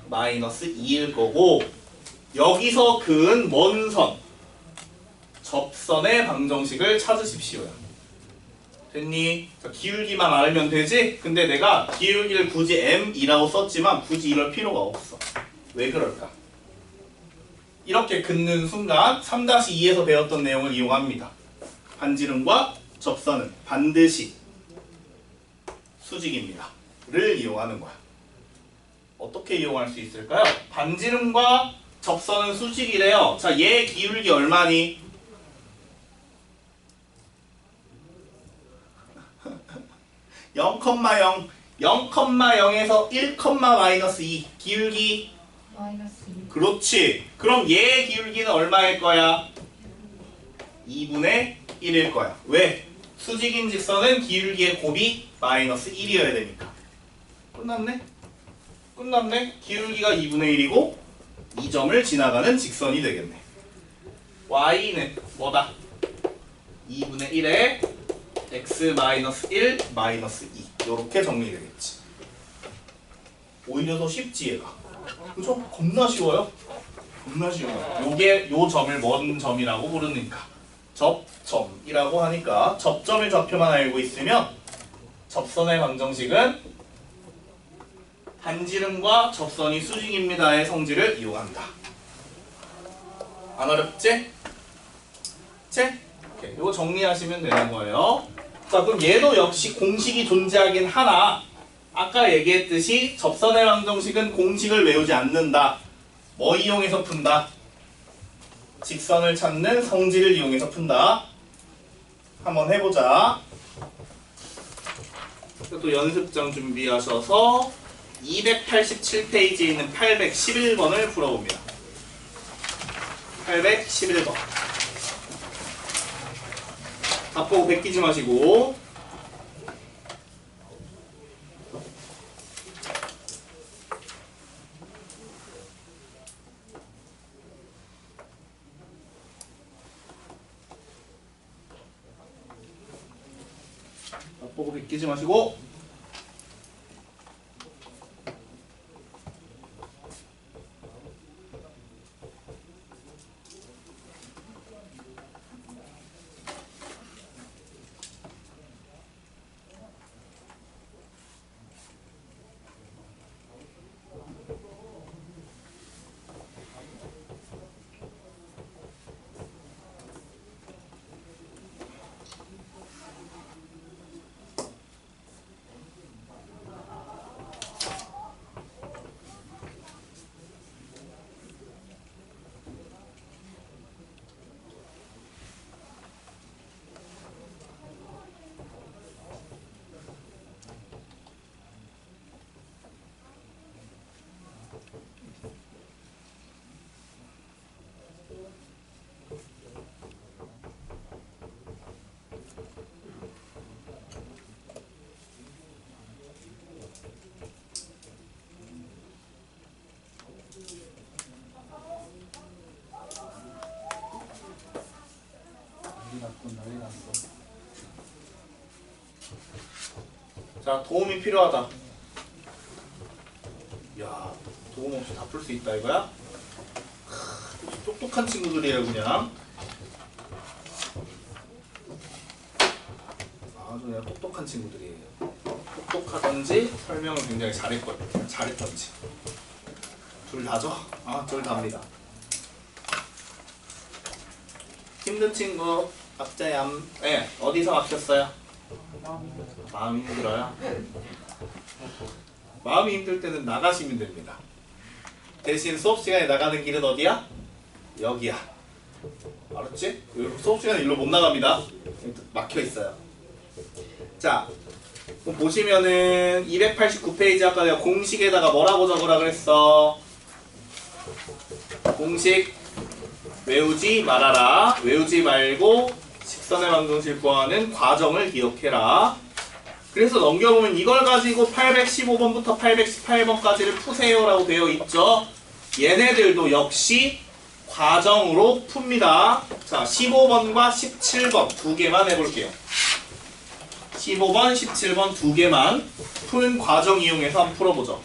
Speaker 1: 마이너스 2일 거고, 여기서 그은 먼 선, 접선의 방정식을 찾으십시오. 됐니? 자, 기울기만 알면 되지? 근데 내가 기울기를 굳이 m이라고 썼지만 굳이 이럴 필요가 없어. 왜 그럴까? 이렇게 긋는 순간 3-2에서 배웠던 내용을 이용합니다. 반지름과 접선은 반드시 수직입니다. 를 이용하는 거야. 어떻게 이용할 수 있을까요? 반지름과 접선은 수직이래요. 자, 얘 기울기 얼마니? 0,0, 0,0에서 1, 마이너스 2 기울기
Speaker 3: 마이너스 2.
Speaker 1: 그렇지. 그럼 얘 기울기는 얼마일 거야? 2분의 1일 거야. 왜? 수직인 직선은 기울기의 곱이 마이너스 1이어야 되니까. 끝났네? 끝났네? 기울기가 2분의 1이고 이 점을 지나가는 직선이 되겠네. y는 뭐다? 2분의 1에 x 마이너스 1 마이너스 2 이렇게 정리되겠지. 오히려 더 쉽지 얘가. 그죠? 겁나 쉬워요. 겁나 쉬워요. 요게 요 점을 뭔 점이라고 부르니까 접점이라고 하니까 접점의 좌표만 알고 있으면 접선의 방정식은 반지름과 접선이 수직입니다의 성질을 이용한다. 안 어렵지? 오케이. 이거 정리하시면 되는 거예요. 자, 그럼 얘도 역시 공식이 존재하긴 하나, 아까 얘기했듯이 접선의 방정식은 공식을 외우지 않는다. 뭐 이용해서 푼다? 직선을 찾는 성질을 이용해서 푼다. 한번 해보자. 또 연습장 준비하셔서 287페이지에 있는 811번을 풀어봅니다. 811번. 답 보고 베끼지 마시고. 벽 보고 베끼지 마시고. 난리 났어. 자, 도움이 필요하다. 야, 도움 없이 다 풀 수 있다 이거야? 똑똑한 친구들이에요 그냥. 아주 그냥 똑똑한 친구들이에요. 똑똑하던지 설명을 굉장히 잘했던지. 둘 다죠? 아, 둘 다입니다. 힘든 친구 박자얌. 네, 어디서 막혔어요? 마음이 힘들어요? 마음이 힘들 때는 나가시면 됩니다. 대신 수업 시간에 나가는 길은 어디야? 여기야. 알았지? 수업 시간에 일로 못 나갑니다. 막혀 있어요. 자, 그럼 보시면은 289페이지 아까 내가 공식에다가 뭐라고 적으라 그랬어? 공식 외우지 말아라. 외우지 말고 직선의 방정식을 구하는 과정을 기억해라. 그래서 넘겨보면 이걸 가지고 815번부터 818번까지를 푸세요 라고 되어 있죠. 얘네들도 역시 과정으로 풉니다. 자, 15번과 17번 두 개만 해볼게요. 15번, 17번 두 개만 푸는 과정 이용해서 한번 풀어보죠.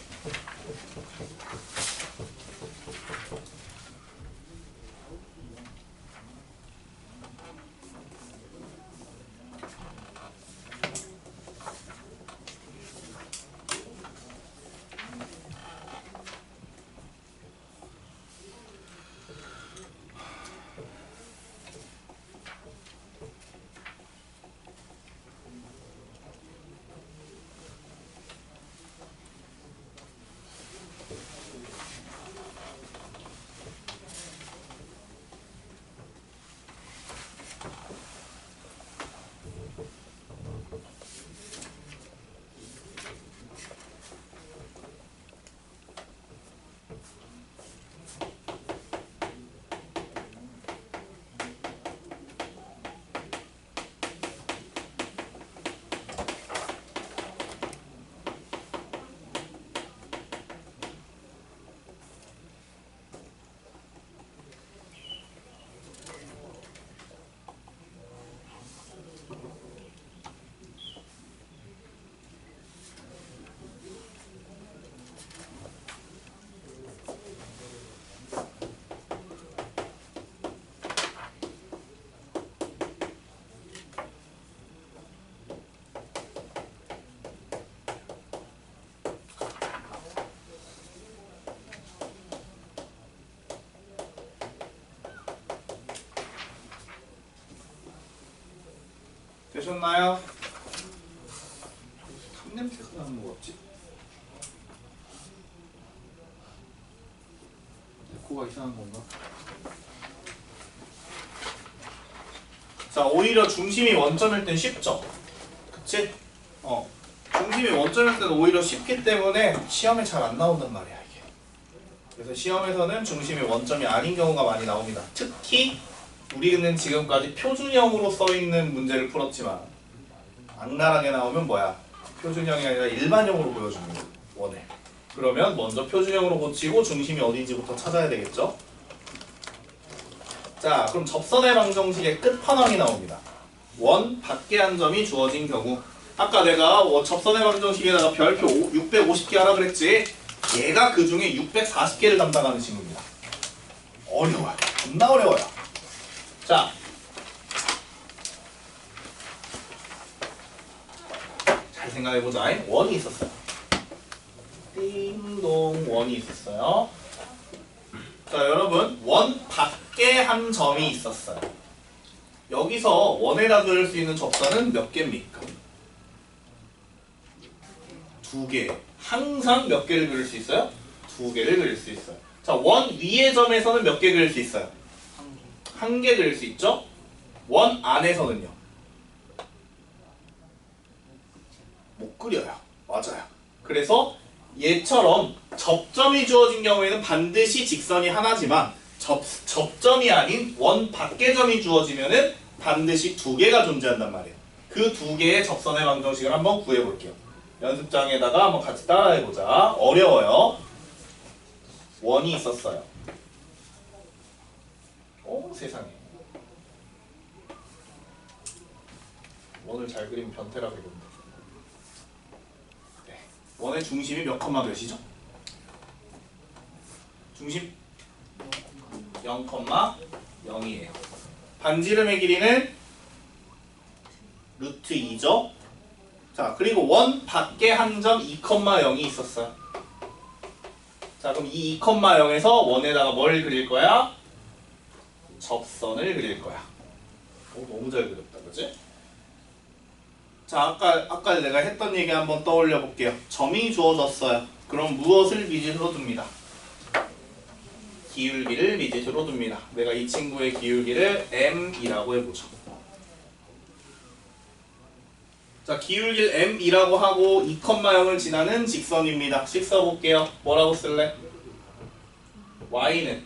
Speaker 1: 되셨나요? 탐냄새가 나는 거 같지? 내 코가 이상한 건가? 자, 오히려 중심이 원점일 땐 쉽죠? 그치? 중심이 원점일 때는 오히려 쉽기 때문에 시험에 잘 안 나온단 말이야 이게. 그래서 시험에서는 중심이 원점이 아닌 경우가 많이 나옵니다. 특히 우리는 지금까지 표준형으로 써있는 문제를 풀었지만 악랄하게 나오면 뭐야? 표준형이 아니라 일반형으로 보여줍니다. 원해. 그러면 먼저 표준형으로 고치고 중심이 어딘지부터 찾아야 되겠죠? 자, 그럼 접선의 방정식의 끝판왕이 나옵니다. 원 밖에 한 점이 주어진 경우. 아까 내가 접선의 방정식에다가 별표 650개 하라 그랬지? 얘가 그 중에 640개를 담당하는 친구입니다. 어려워요. 겁나 어려워요. 자, 잘 생각해보자. 원이 있었어요. 띵동 원이 있었어요. 자, 여러분 원 밖에 한 점이 있었어요. 여기서 원에다 그릴 수 있는 접선은 몇 개입니까? 2개. 항상 몇 개를 그릴 수 있어요? 2개를 그릴 수 있어요. 자, 원 위의 점에서는 몇 개 그릴 수 있어요? 1개 그릴 수 있죠? 원 안에서는요? 못 그려요. 맞아요. 그래서 얘처럼 접점이 주어진 경우에는 반드시 직선이 하나지만 접점이 아닌 원 밖의 점이 주어지면은 반드시 2개가 존재한단 말이에요. 그 2개의 접선의 방정식을 한번 구해볼게요. 연습장에다가 한번 같이 따라해보자. 어려워요. 원이 있었어요. 오, 세상에. 원을 잘 그리면 변태라 그러는데. 네. 원의 중심이 몇 컴마 몇이죠? 중심 0,0이에요. 반지름의 길이는 루트 2죠. 자, 그리고 원 밖에 한 점 2,0이 있었어요. 자, 그럼 이 2,0에서 원에다가 뭘 그릴 거야? 접선을 그릴 거야. 오, 너무 잘 그렸다, 그치? 자, 아까 내가 했던 얘기 한번 떠올려 볼게요. 점이 주어졌어요. 그럼 무엇을 미지수로 둡니다? 기울기를 미지수로 둡니다. 내가 이 친구의 기울기를 m이라고 해보죠. 자, 기울기를 m이라고 하고 2,0을 지나는 직선입니다. 식 써볼게요. 뭐라고 쓸래? y는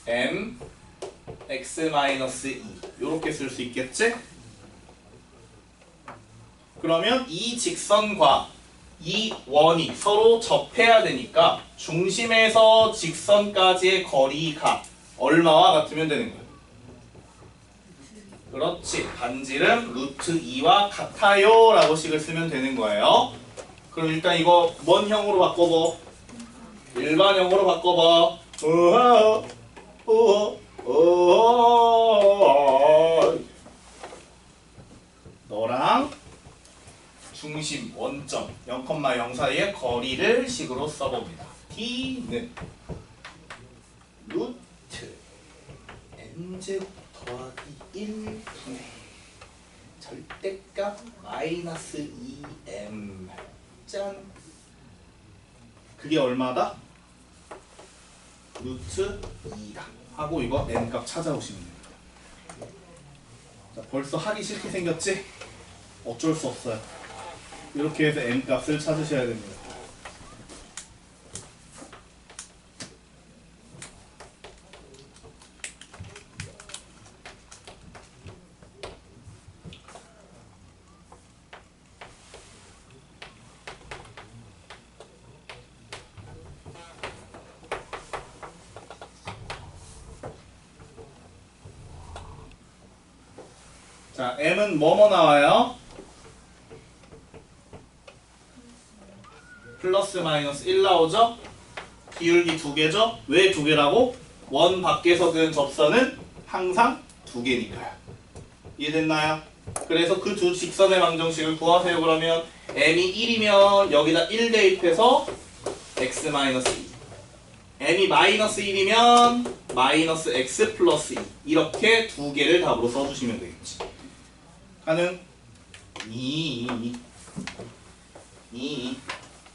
Speaker 1: m x-2 이렇게 쓸 수 있겠지? 그러면 이 직선과 이 원이 서로 접해야 되니까 중심에서 직선까지의 거리가 얼마와 같으면 되는 거예요? 그렇지. 반지름 루트 2와 같아요 라고 식을 쓰면 되는 거예요. 그럼 일단 이거 뭔 형으로 바꿔봐? 일반형으로 바꿔봐. 너랑 중심, 원점, 0,0 사이의 거리를 식으로 써봅니다. t는 루트 n제곱 더하기 1분의 절대값 마이너스 2m 짠. 그게 얼마다? 루트 2다 하고 이거 n값 찾아오시면 됩니다. 자, 벌써 하기 싫게 생겼지? 어쩔 수 없어요. 이렇게 해서 n값을 찾으셔야 됩니다. 자, m은 뭐뭐 나와요? 플러스 마이너스 1 나오죠? 기울기 2개죠? 왜 2개라고? 원 밖에서 그은 접선은 항상 2개니까요. 이해됐나요? 그래서 그 두 직선의 방정식을 구하세요. 그러면 m이 1이면 여기다 1 대입해서 x-2 m이 마이너스 1이면 마이너스 x 플러스 2 이렇게 2개를 답으로 써주시면 되겠지. 가능? 2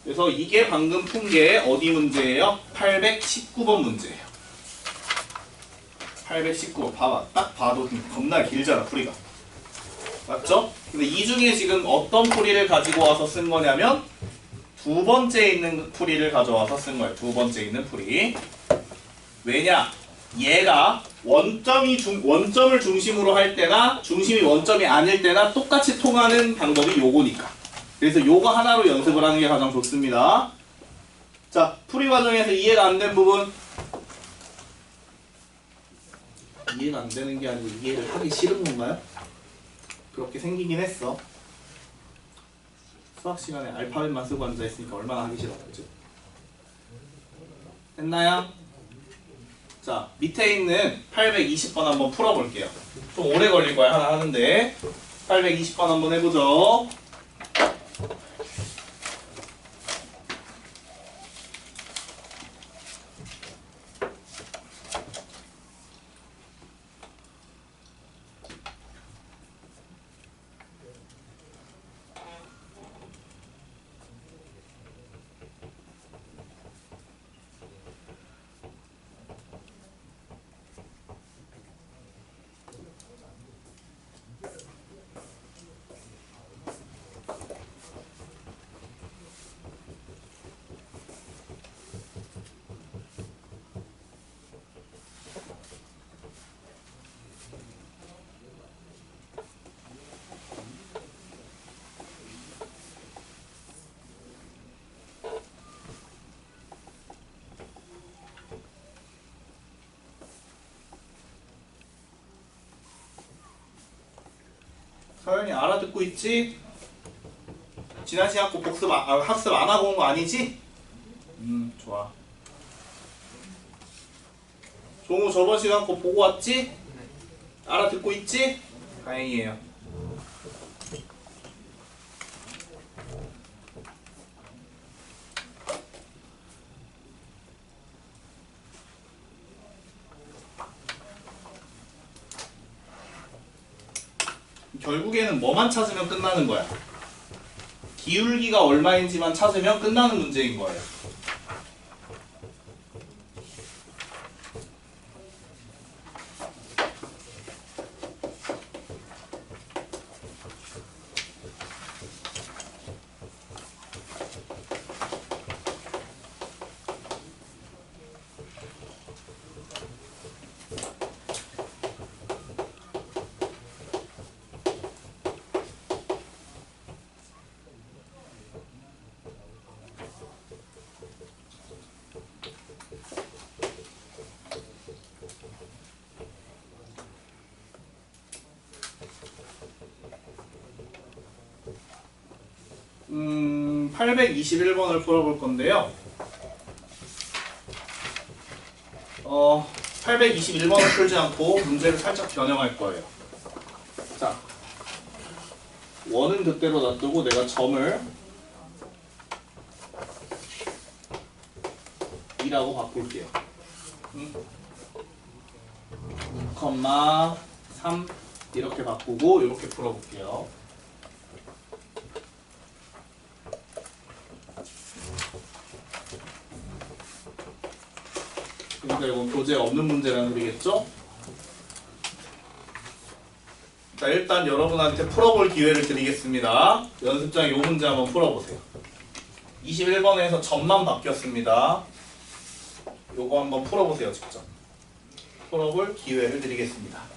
Speaker 1: 그래서 이게 방금 푼 게 어디 문제예요? 819번 문제예요. 819번 봐봐. 딱 봐도 겁나 길잖아 풀이가. 맞죠? 근데 이 중에 지금 어떤 풀이를 가지고 와서 쓴 거냐면 두 번째 있는 풀이를 가져와서 쓴 거예요. 두 번째 있는 풀이. 왜냐? 얘가 원점을 중심으로 할 때나 중심이 원점이 아닐 때나 똑같이 통하는 방법이 요거니까. 그래서 요거 하나로 연습을 하는 게 가장 좋습니다. 자, 풀이 과정에서 이해가 안 된 부분. 이해가 안 되는 게 아니고 이해를 하기 싫은 건가요? 그렇게 생기긴 했어. 수학 시간에 알파벳만 쓰고 앉아있으니까 얼마나 하기 싫었겠죠. 됐나요? 자, 밑에 있는 820번 한번 풀어볼게요. 좀 오래 걸릴 거야, 하나 하는데. 820번 한번 해보죠. 서연이 알아듣고 있지? 지난 시간 거 학습 안 하고 온 거 아니지? 좋아. 종우 저번 시간 거 보고 왔지? 알아듣고 있지? 다행이에요. 결국에는 뭐만 찾으면 끝나는 거야? 기울기가 얼마인지만 찾으면 끝나는 문제인 거예요. 음, 821번을 풀어볼 건데요. 821번을 풀지 않고 문제를 살짝 변형할 거예요. 자, 원은 그대로 놔두고 내가 점을 2라고 바꿀게요. 2,3 이렇게 바꾸고 이렇게 풀어볼게요. 그러니까 이건 교재 없는 문제라는 소리겠죠? 자, 일단 여러분한테 풀어볼 기회를 드리겠습니다. 연습장 이 문제 한번 풀어보세요. 21번에서 점만 바뀌었습니다. 요거 한번 풀어보세요, 직접. 풀어볼 기회를 드리겠습니다.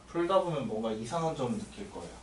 Speaker 1: 풀다 보면 뭔가 이상한 점을 느낄 거예요.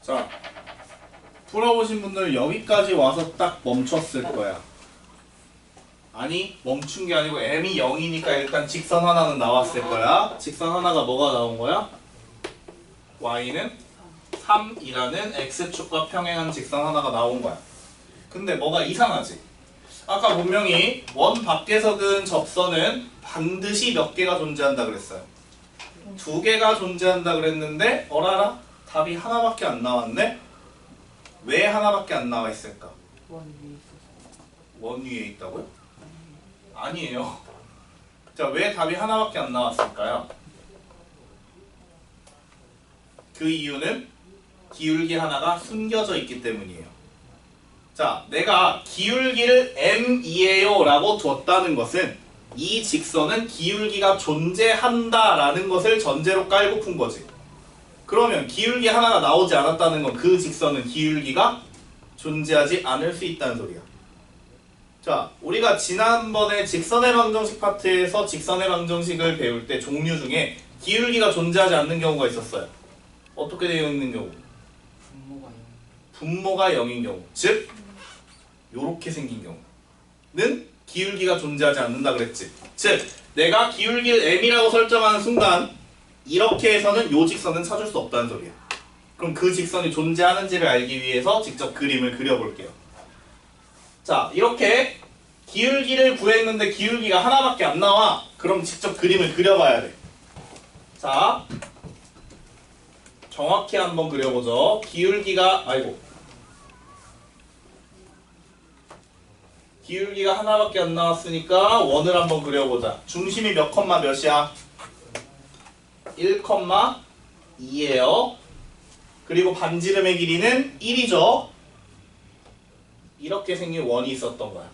Speaker 1: 자, 풀어보신 분들 여기까지 와서 딱 멈췄을 거야. 아니, 멈춘 게 아니고 m이 0이니까 일단 직선 하나는 나왔을 거야. 직선 하나가 뭐가 나온 거야? y는 3이라는 x축과 평행한 직선 하나가 나온 거야. 근데 뭐가 이상하지? 아까 분명히 원 밖에서 그은 접선은 반드시 몇 개가 존재한다 그랬어요. 2개가 존재한다 그랬는데 어라라? 답이 하나밖에 안 나왔네? 왜 하나밖에 안 나와 있을까?
Speaker 2: 원 위에 있어서.
Speaker 1: 원 위에 있다고요? 아니에요. 자, 왜 답이 하나밖에 안 나왔을까요? 그 이유는 기울기 하나가 숨겨져 있기 때문이에요. 자, 내가 기울기를 m이에요 라고 뒀다는 것은 이 직선은 기울기가 존재한다 라는 것을 전제로 깔고 푼 거지. 그러면 기울기 하나가 나오지 않았다는 건 그 직선은 기울기가 존재하지 않을 수 있다는 소리야. 자, 우리가 지난번에 직선의 방정식 파트에서 직선의 방정식을 배울 때 종류 중에 기울기가 존재하지 않는 경우가 있었어요. 어떻게 되어 있는 경우?
Speaker 2: 분모가 0.
Speaker 1: 분모가 0인 경우, 즉 요렇게 생긴 경우는 기울기가 존재하지 않는다 그랬지. 즉 내가 기울기를 m이라고 설정하는 순간 이렇게 해서는 요 직선은 찾을 수 없다는 소리야. 그럼 그 직선이 존재하는지를 알기 위해서 직접 그림을 그려볼게요. 자, 이렇게 기울기를 구했는데 기울기가 하나밖에 안 나와. 그럼 직접 그림을 그려봐야 돼. 자, 정확히 한번 그려보죠. 기울기가 기울기가 하나밖에 안 나왔으니까 원을 한번 그려보자. 중심이 몇 컴마 몇이야? 1,2예요. 그리고 반지름의 길이는 1이죠. 이렇게 생긴 원이 있었던 거야.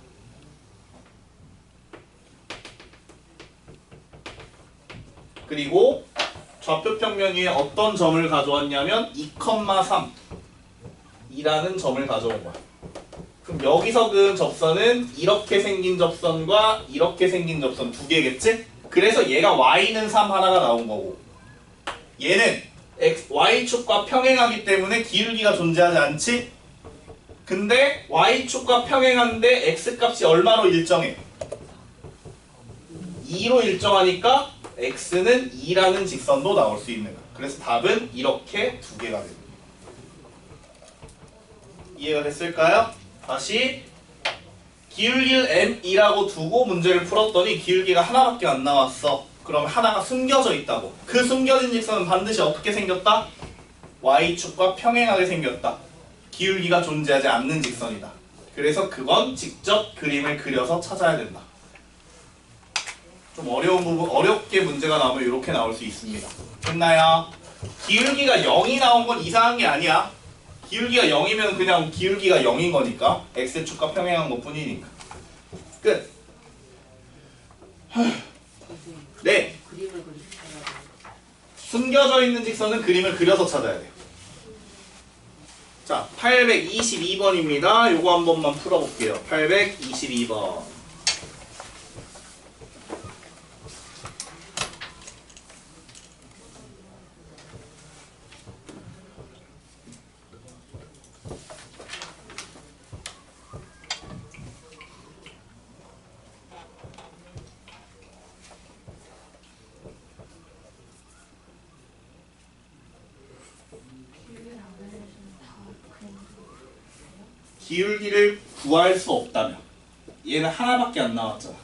Speaker 1: 그리고 좌표 평면 위에 어떤 점을 가져왔냐면 2,3 이라는 점을 가져온 거야. 그럼 여기서 그 접선은 이렇게 생긴 접선과 이렇게 생긴 접선 두 개겠지? 그래서 얘가 y는 3 하나가 나온 거고, 얘는 y축과 평행하기 때문에 기울기가 존재하지 않지? 근데 y축과 평행한데 x값이 얼마로 일정해? 2로 일정하니까 x는 2라는 직선도 나올 수 있는 거야. 그래서 답은 이렇게 두 개가 됩니다. 이해가 됐을까요? 다시 기울기를 m이라고 두고 문제를 풀었더니 기울기가 하나밖에 안 나왔어. 그럼 하나가 숨겨져 있다고. 그 숨겨진 직선은 반드시 어떻게 생겼다? y축과 평행하게 생겼다. 기울기가 존재하지 않는 직선이다. 그래서 그건 직접 그림을 그려서 찾아야 된다. 좀 어려운 부분, 어렵게 문제가 나오면 이렇게 나올 수 있습니다. 됐나요? 기울기가 0이 나온 건 이상한 게 아니야. 기울기가 0이면 그냥 기울기가 0인 거니까. x축과 평행한 것 뿐이니까. 끝.
Speaker 2: 선생님,
Speaker 1: 네.
Speaker 2: 그림을 그리시더라고요.
Speaker 1: 숨겨져 있는 직선은 그림을 그려서 찾아야 돼요. 자, 822번입니다. 요거 한 번만 풀어볼게요. 822번.
Speaker 3: 비율 안 알려주면 다 그냥
Speaker 1: 기울기를 구할 수 없다면 얘는 하나밖에 안 나왔잖아.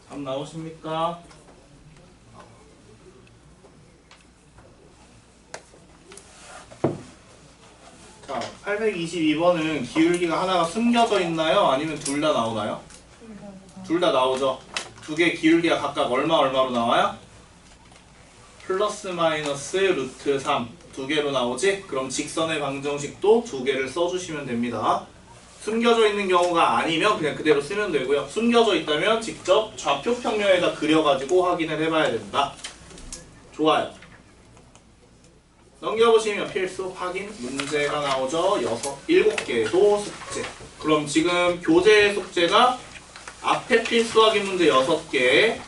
Speaker 1: 답 나오십니까? 자, 822번은 기울기가 하나가 숨겨져 있나요? 아니면 둘 다 나오나요? 둘 다 나오죠. 두 개 기울기가 각각 얼마로 나와요? 플러스 마이너스 루트 3 두 개로 나오지? 그럼 직선의 방정식도 두 개를 써주시면 됩니다. 숨겨져 있는 경우가 아니면 그냥 그대로 쓰면 되고요. 숨겨져 있다면 직접 좌표 평면에다 그려가지고 확인을 해봐야 된다. 좋아요. 넘겨보시면 필수 확인 문제가 나오죠. 7개도 숙제. 그럼 지금 교재 숙제가 앞에 필수 확인 문제 6개,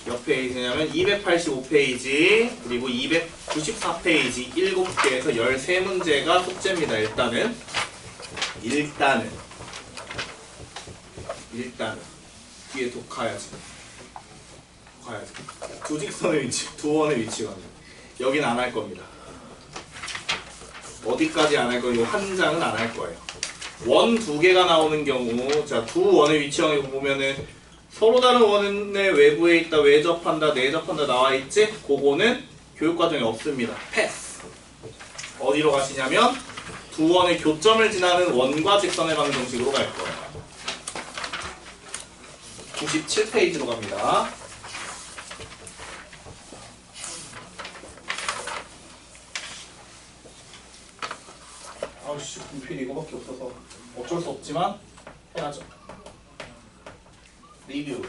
Speaker 1: 몇 페이지냐면 285페이지 그리고 294페이지 7개에서 13문제가 숙제입니다. 일단은 뒤에 독가야지. 두 직선의 위치, 두 원의 위치가 여긴 안 할 겁니다. 어디까지 안 할 거예요? 한 장은 안 할 거예요. 원 두 개가 나오는 경우, 자, 두 원의 위치형에 보면은 서로 다른 원의 외부에 있다, 외접한다, 내접한다 나와 있지? 그거는 교육과정에 없습니다. 패스. 어디로 가시냐면 두 원의 교점을 지나는 원과 직선의 방정식으로 갈 거예요. 97페이지로 갑니다. 아우씨, 분필 이거밖에 없어서 어쩔 수 없지만 해야죠. 리뷰.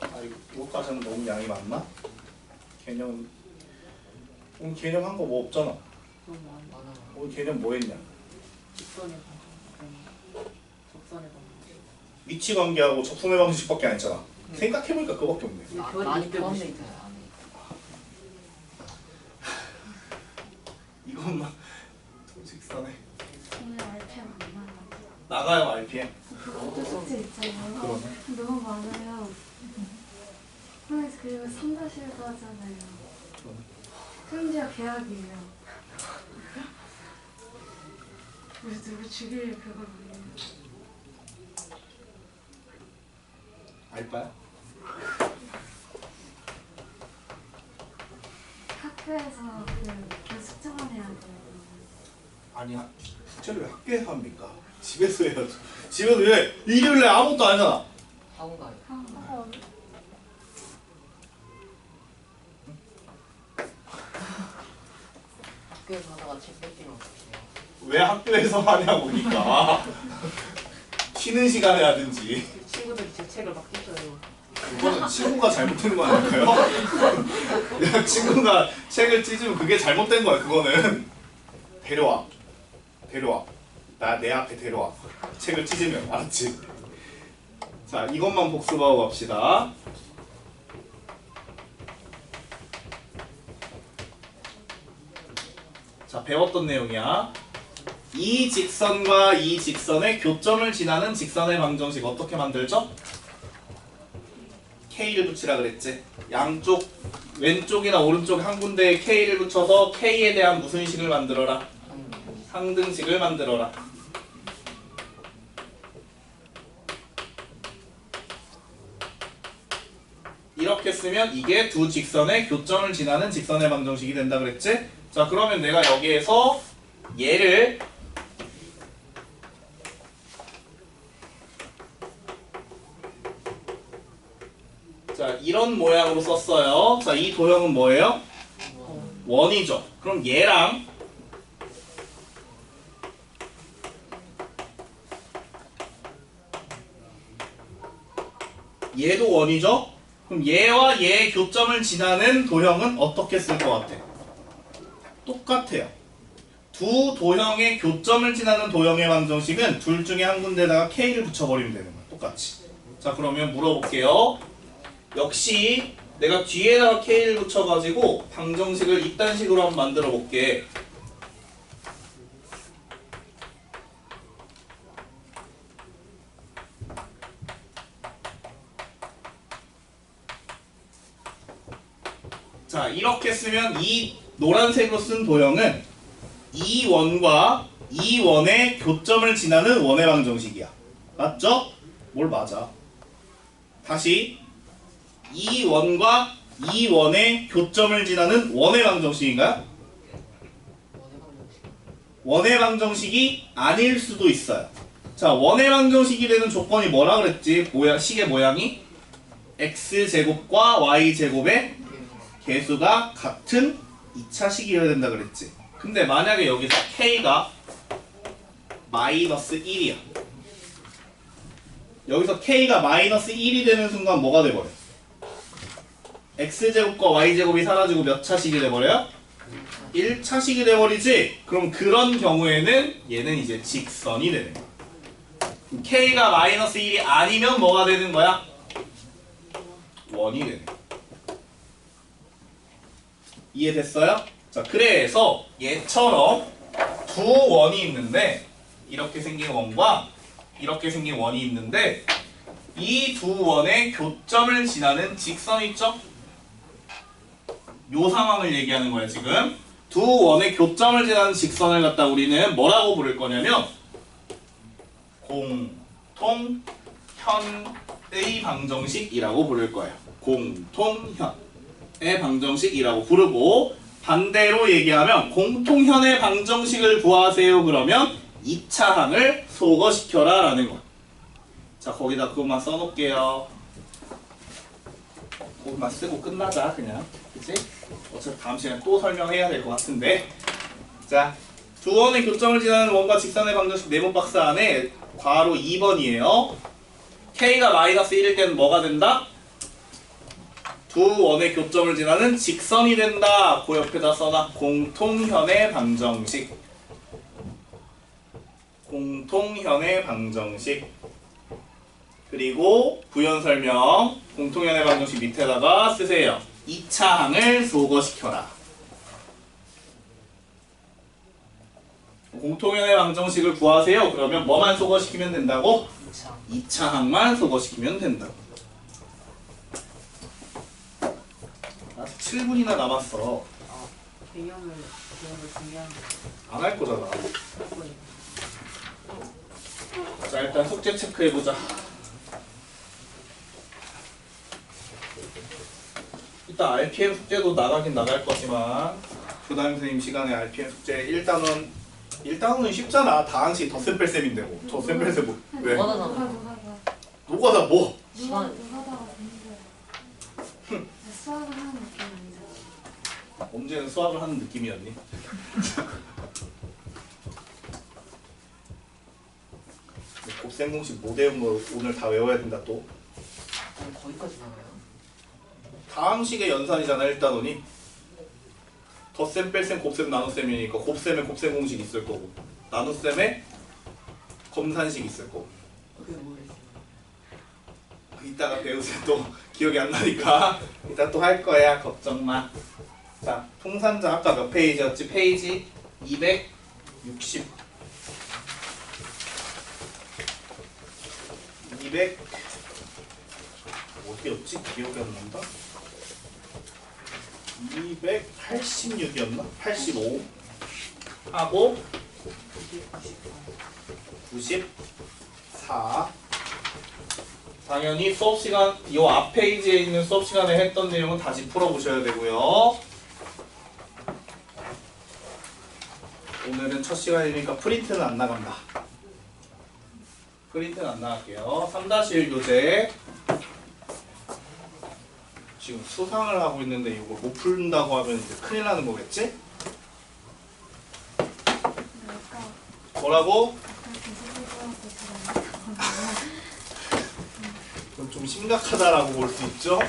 Speaker 1: 아, 이거까지는 너무 양이 많나? 오늘 개념 한 거 뭐 없잖아.
Speaker 2: 너무 많아요.
Speaker 1: 오늘 개념 뭐 했냐?
Speaker 2: 직선의 방정, 적선의 방정.
Speaker 1: 위치 관계하고 접선의 방식밖에 안 했잖아. 생각해보니까 그거밖에 없네.
Speaker 2: 많이 포함돼 있어요.
Speaker 1: 이것만 직선에
Speaker 3: 오늘 RPM 안 나요.
Speaker 1: 나가요 RPM.
Speaker 3: 그것도 숙제 있잖아요.
Speaker 1: 그러네.
Speaker 3: 너무 많아요. 그리고 3-1도 하잖아요. 심지어 계약이에요. 우리 누구 죽일 그거 뭐예요?
Speaker 1: 알바야?
Speaker 3: 학교에서 그 숙제만 해야 돼요.
Speaker 1: 아니야. 숙제를 왜 학교에서 합니까? 집에서 해야죠. 집에서 왜? 일요일에 아무것도 안 하잖아.
Speaker 2: 학원 가요.
Speaker 3: 학원.
Speaker 2: 학교에서 하다가 책 뺏기면 어떡해요?
Speaker 1: 왜 학교에서 하냐고 보니까 쉬는 시간에 하든지.
Speaker 2: 친구들이 제 책을 막 찢어요.
Speaker 1: 그거는 친구가 잘못된 거 아닐까요? 야, 친구가 책을 찢으면 그게 잘못된 거야. 그거는 데려와. 나 내 앞에 데려와. 책을 찢으면. 알았지? 자, 이것만 복습하고 갑시다. 자, 배웠던 내용이야. 이 직선과 이 직선의 교점을 지나는 직선의 방정식 어떻게 만들죠? K를 붙이라 그랬지. 양쪽 왼쪽이나 오른쪽 한 군데에 K를 붙여서 K에 대한 무슨 식을 만들어라? 상등식을 만들어라. 이렇게 쓰면 이게 두 직선의 교점을 지나는 직선의 방정식이 된다 그랬지? 자, 그러면 내가 여기에서 얘를 자, 이런 모양으로 썼어요. 자, 이 도형은 뭐예요? 원이죠. 그럼 얘랑 얘도 원이죠? 그럼 얘와 얘의 교점을 지나는 도형은 어떻게 쓸 것 같아? 똑같아요. 두 도형의 교점을 지나는 도형의 방정식은 둘 중에 한 군데다가 K를 붙여버리면 되는 거야. 똑같이. 자, 그러면 물어볼게요. 역시 내가 뒤에다가 K를 붙여가지고 방정식을 이딴 식으로 한번 만들어 볼게. 자, 이렇게 쓰면 이 노란색으로 쓴 도형은 이 원과 이 원의 교점을 지나는 원의 방정식이야. 맞죠? 뭘 맞아? 다시 이 원과 이 원의 교점을 지나는 원의 방정식인가요? 원의 방정식이 아닐 수도 있어요. 자, 원의 방정식이 되는 조건이 뭐라 그랬지? 식의 모양이 x제곱과 y제곱의 개수가 같은 2차식이어야 된다 그랬지. 근데 만약에 여기서 k가 마이너스 1이야. 여기서 k가 마이너스 1이 되는 순간 뭐가 돼버려? x제곱과 y제곱이 사라지고 몇 차식이 돼버려요? 1차식이 돼버리지? 그럼 그런 경우에는 얘는 이제 직선이 되는 거야. k가 마이너스 1이 아니면 뭐가 되는 거야? 원이 되는 거야. 이해됐어요? 자, 그래서 얘처럼 두 원이 있는데 이렇게 생긴 원과 이렇게 생긴 원이 있는데 이 두 원의 교점을 지나는 직선이 있죠? 요 상황을 얘기하는 거야 지금. 두 원의 교점을 지나는 직선을 갖다 우리는 뭐라고 부를 거냐면 공통현의 방정식이라고 부를 거예요. 공통현의 방정식이라고 부르고, 반대로 얘기하면 공통현의 방정식을 구하세요 그러면 2차항을 소거시켜라 라는 거야. 자, 거기다 그것만 써놓을게요. 그것만 쓰고 끝나자 그냥. 그치? 어차피 다음 시간에 또 설명해야 될 것 같은데. 자, 두 원의 교점을 지나는 원과 직선의 방정식 네모 박스 안에 괄호 2번이에요. K가 마이너스 1일 때는 뭐가 된다? 두 원의 교점을 지나는 직선이 된다. 그 옆에다 써놔. 공통현의 방정식. 공통현의 방정식. 그리고 부연 설명. 공통현의 방정식 밑에다가 쓰세요. 2차항을 소거시켜라. 공통현의 방정식을 구하세요. 그러면 뭐만 소거시키면 된다고? 2차항만 소거시키면 된다고. 7분이나 남았어.
Speaker 2: 개념을 준비하는
Speaker 1: 안 할 거잖아.
Speaker 2: 거예요.
Speaker 1: 자, 일단 숙제 체크해보자. 일단 RPM 숙제도 나가긴 나갈 거지만 교담 선생님 시간에 RPM 숙제 1단원은 쉽잖아. 다항식 덧셈뺄셈인데 뭐. 덧셈뺄셈 뭐. 왜?
Speaker 2: 뭐가
Speaker 3: 누가
Speaker 2: 나와?
Speaker 1: 노가다 뭐?
Speaker 3: 누가다가 되는데 수학을 하는 느낌이 아니잖아.
Speaker 1: 언제는 수학을 하는 느낌이었니? 곱셈 공식 못 외운 거 오늘 다 외워야 된다 또.
Speaker 2: 거기까지 나와요?
Speaker 1: 다음 식의 연산이잖아 일단원이. 덧셈, 뺄셈, 곱셈, 나눗셈이니까 곱셈에 곱셈 공식 있을 거고 나눗셈에 검산식 있을 거고.
Speaker 2: 그게 뭐였어요?
Speaker 1: 이따가 배우세요. 또 기억이 안 나니까 이따 또 할 거야. 걱정 마. 자, 통산자 아까 몇 페이지였지? 페이지 260. 200 어디였지? 기억이 안 난다. 286이었나? 85 하고 94. 당연히 수업 시간 이 앞 페이지에 있는 수업 시간에 했던 내용은 다시 풀어보셔야 되고요. 오늘은 첫 시간이니까 프린트는 안 나간다. 프린트는 안 나갈게요. 3-1 교재. 지금 수상을 하고 있는데 이거 못 푼다고 하면 이제 큰일 나는 거겠지? 뭐라고? 그럼 좀 심각하다라고 볼 수 있죠?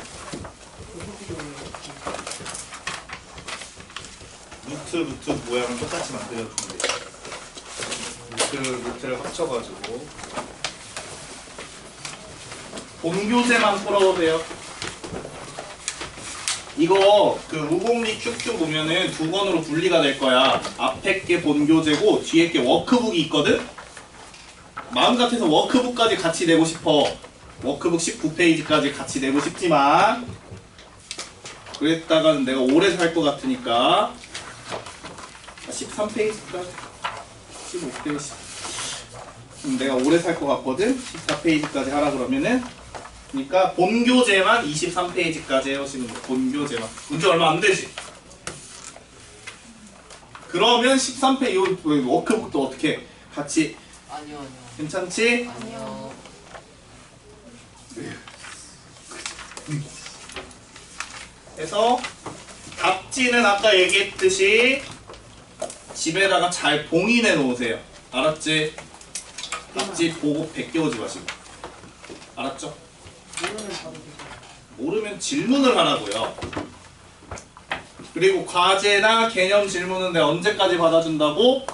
Speaker 1: 루트 모양을 똑같이 만들어주면 돼요. 루트를 합쳐가지고 본교재만 풀어보세요. 이거 그 우공리 QQ 보면은 두 권으로 분리가 될 거야. 앞에 게 본교재고 뒤에 게 워크북이 있거든? 마음 같아서 워크북까지 같이 내고 싶어. 워크북 19페이지까지 같이 내고 싶지만 그랬다가는 내가 오래 살 것 같으니까 13페이지까지 15페이지 내가 오래 살 것 같거든? 14페이지까지 하라 그러면은 그러니까 본교재만 23페이지까지 해오시는 거예요. 본교재만 문제 얼마 안 되지? 그러면 13페이지 워크북도 어떻게 같이
Speaker 2: 아니요.
Speaker 1: 괜찮지?
Speaker 2: 아니요.
Speaker 1: 그래서 답지는 아까 얘기했듯이 집에다가 잘 봉인해 놓으세요. 알았지? 답지 보고 베껴오지 마시고. 알았죠?
Speaker 2: 이거는 바로 되죠.
Speaker 1: 모르면 질문을 하라고요. 그리고 과제나 개념 질문은 내가 언제까지 받아준다고?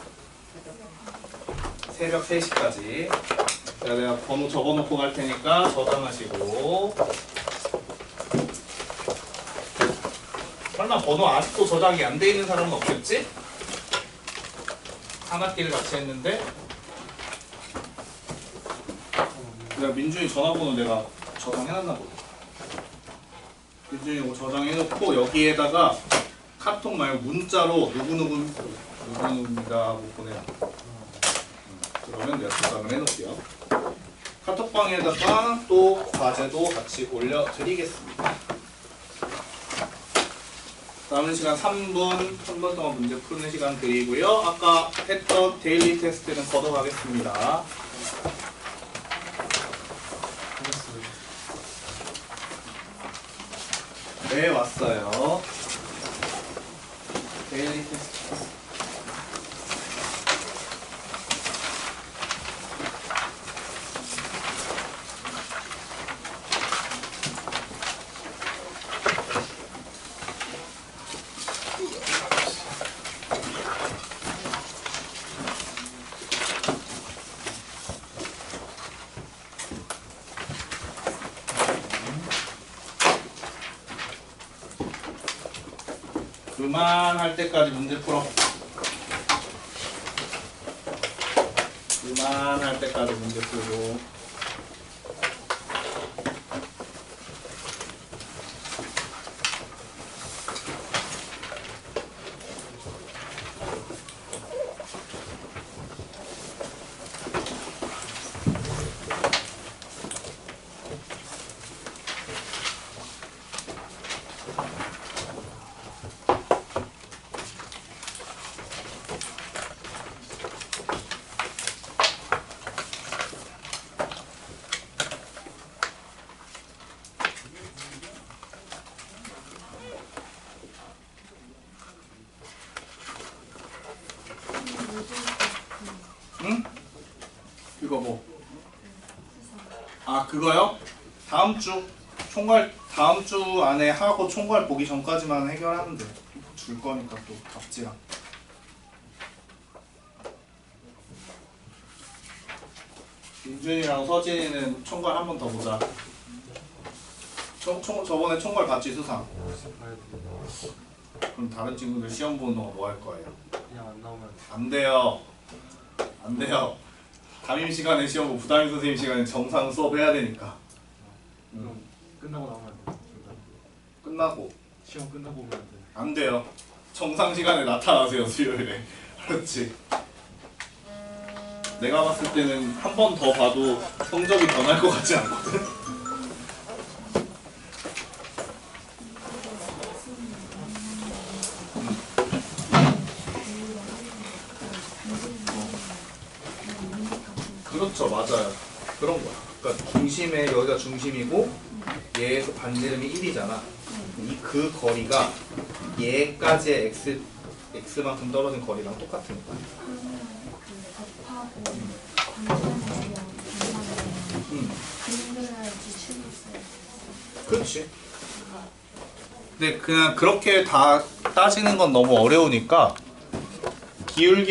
Speaker 1: 새벽 3시까지. 내가 번호 적어놓고 갈 테니까 저장하시고. 설마 번호 아직도 저장이 안 돼 있는 사람은 없겠지? 한 학기를 같이 했는데 내가 민준이 전화번호 내가 저장해놨나 보다. 민준이 이거 저장해놓고 여기에다가 카톡 말고 문자로 누구누구입니다 하고 보내요. 그러면 내가 저장을 해놓을게요. 카톡방에다가 또 과제도 같이 올려드리겠습니다. 남은 시간 3분 동안 문제 푸는 시간 드리고요. 아까 했던 데일리 테스트는 걷어가겠습니다. 네, 왔어요. 데일리 테스트. 그만할 때까지 문제 풀어. 그만할 때까지 문제 풀고. 아 그거요? 다음 주 총괄 다음 주 안에 하고 총괄 보기 전까지만 해결하면 돼. 줄 거니까 또 답지랑. 민준이랑 서진이는 총괄 한 번 더 보자. 저번에 총괄 봤지 수상.
Speaker 4: 봐야 돼.
Speaker 1: 그럼 다른 친구들 시험 보는 동안 뭐 할 거예요?
Speaker 4: 그냥 안 나오면
Speaker 1: 안 돼요. 안 돼요. 담임 시간에 시험 보고 부담임 선생님 시간에 정상 수업 해야 되니까.
Speaker 4: 그럼 끝나고 나오면 안 돼.
Speaker 1: 끝나고
Speaker 4: 시험 끝나고 오면 안 돼.
Speaker 1: 안 돼요. 정상 시간에 나타나세요 수요일에. 그렇지. 내가 봤을 때는 한 번 더 봐도 성적이 변할 것 같지 않거든. 그렇죠, 맞아요. 그런 거야. 그러니까 중심에 여기가 중심이고 얘에서 반지름이 1이잖아. 그 거리가 얘까지의 x만큼 떨어진 거리랑 똑같은 거야.
Speaker 3: 접하고 관계하는
Speaker 1: 응,
Speaker 3: 그래야지 춤을 써요.
Speaker 1: 그렇지. 근데 그냥 그렇게 다 따지는 건 너무 어려우니까 기울기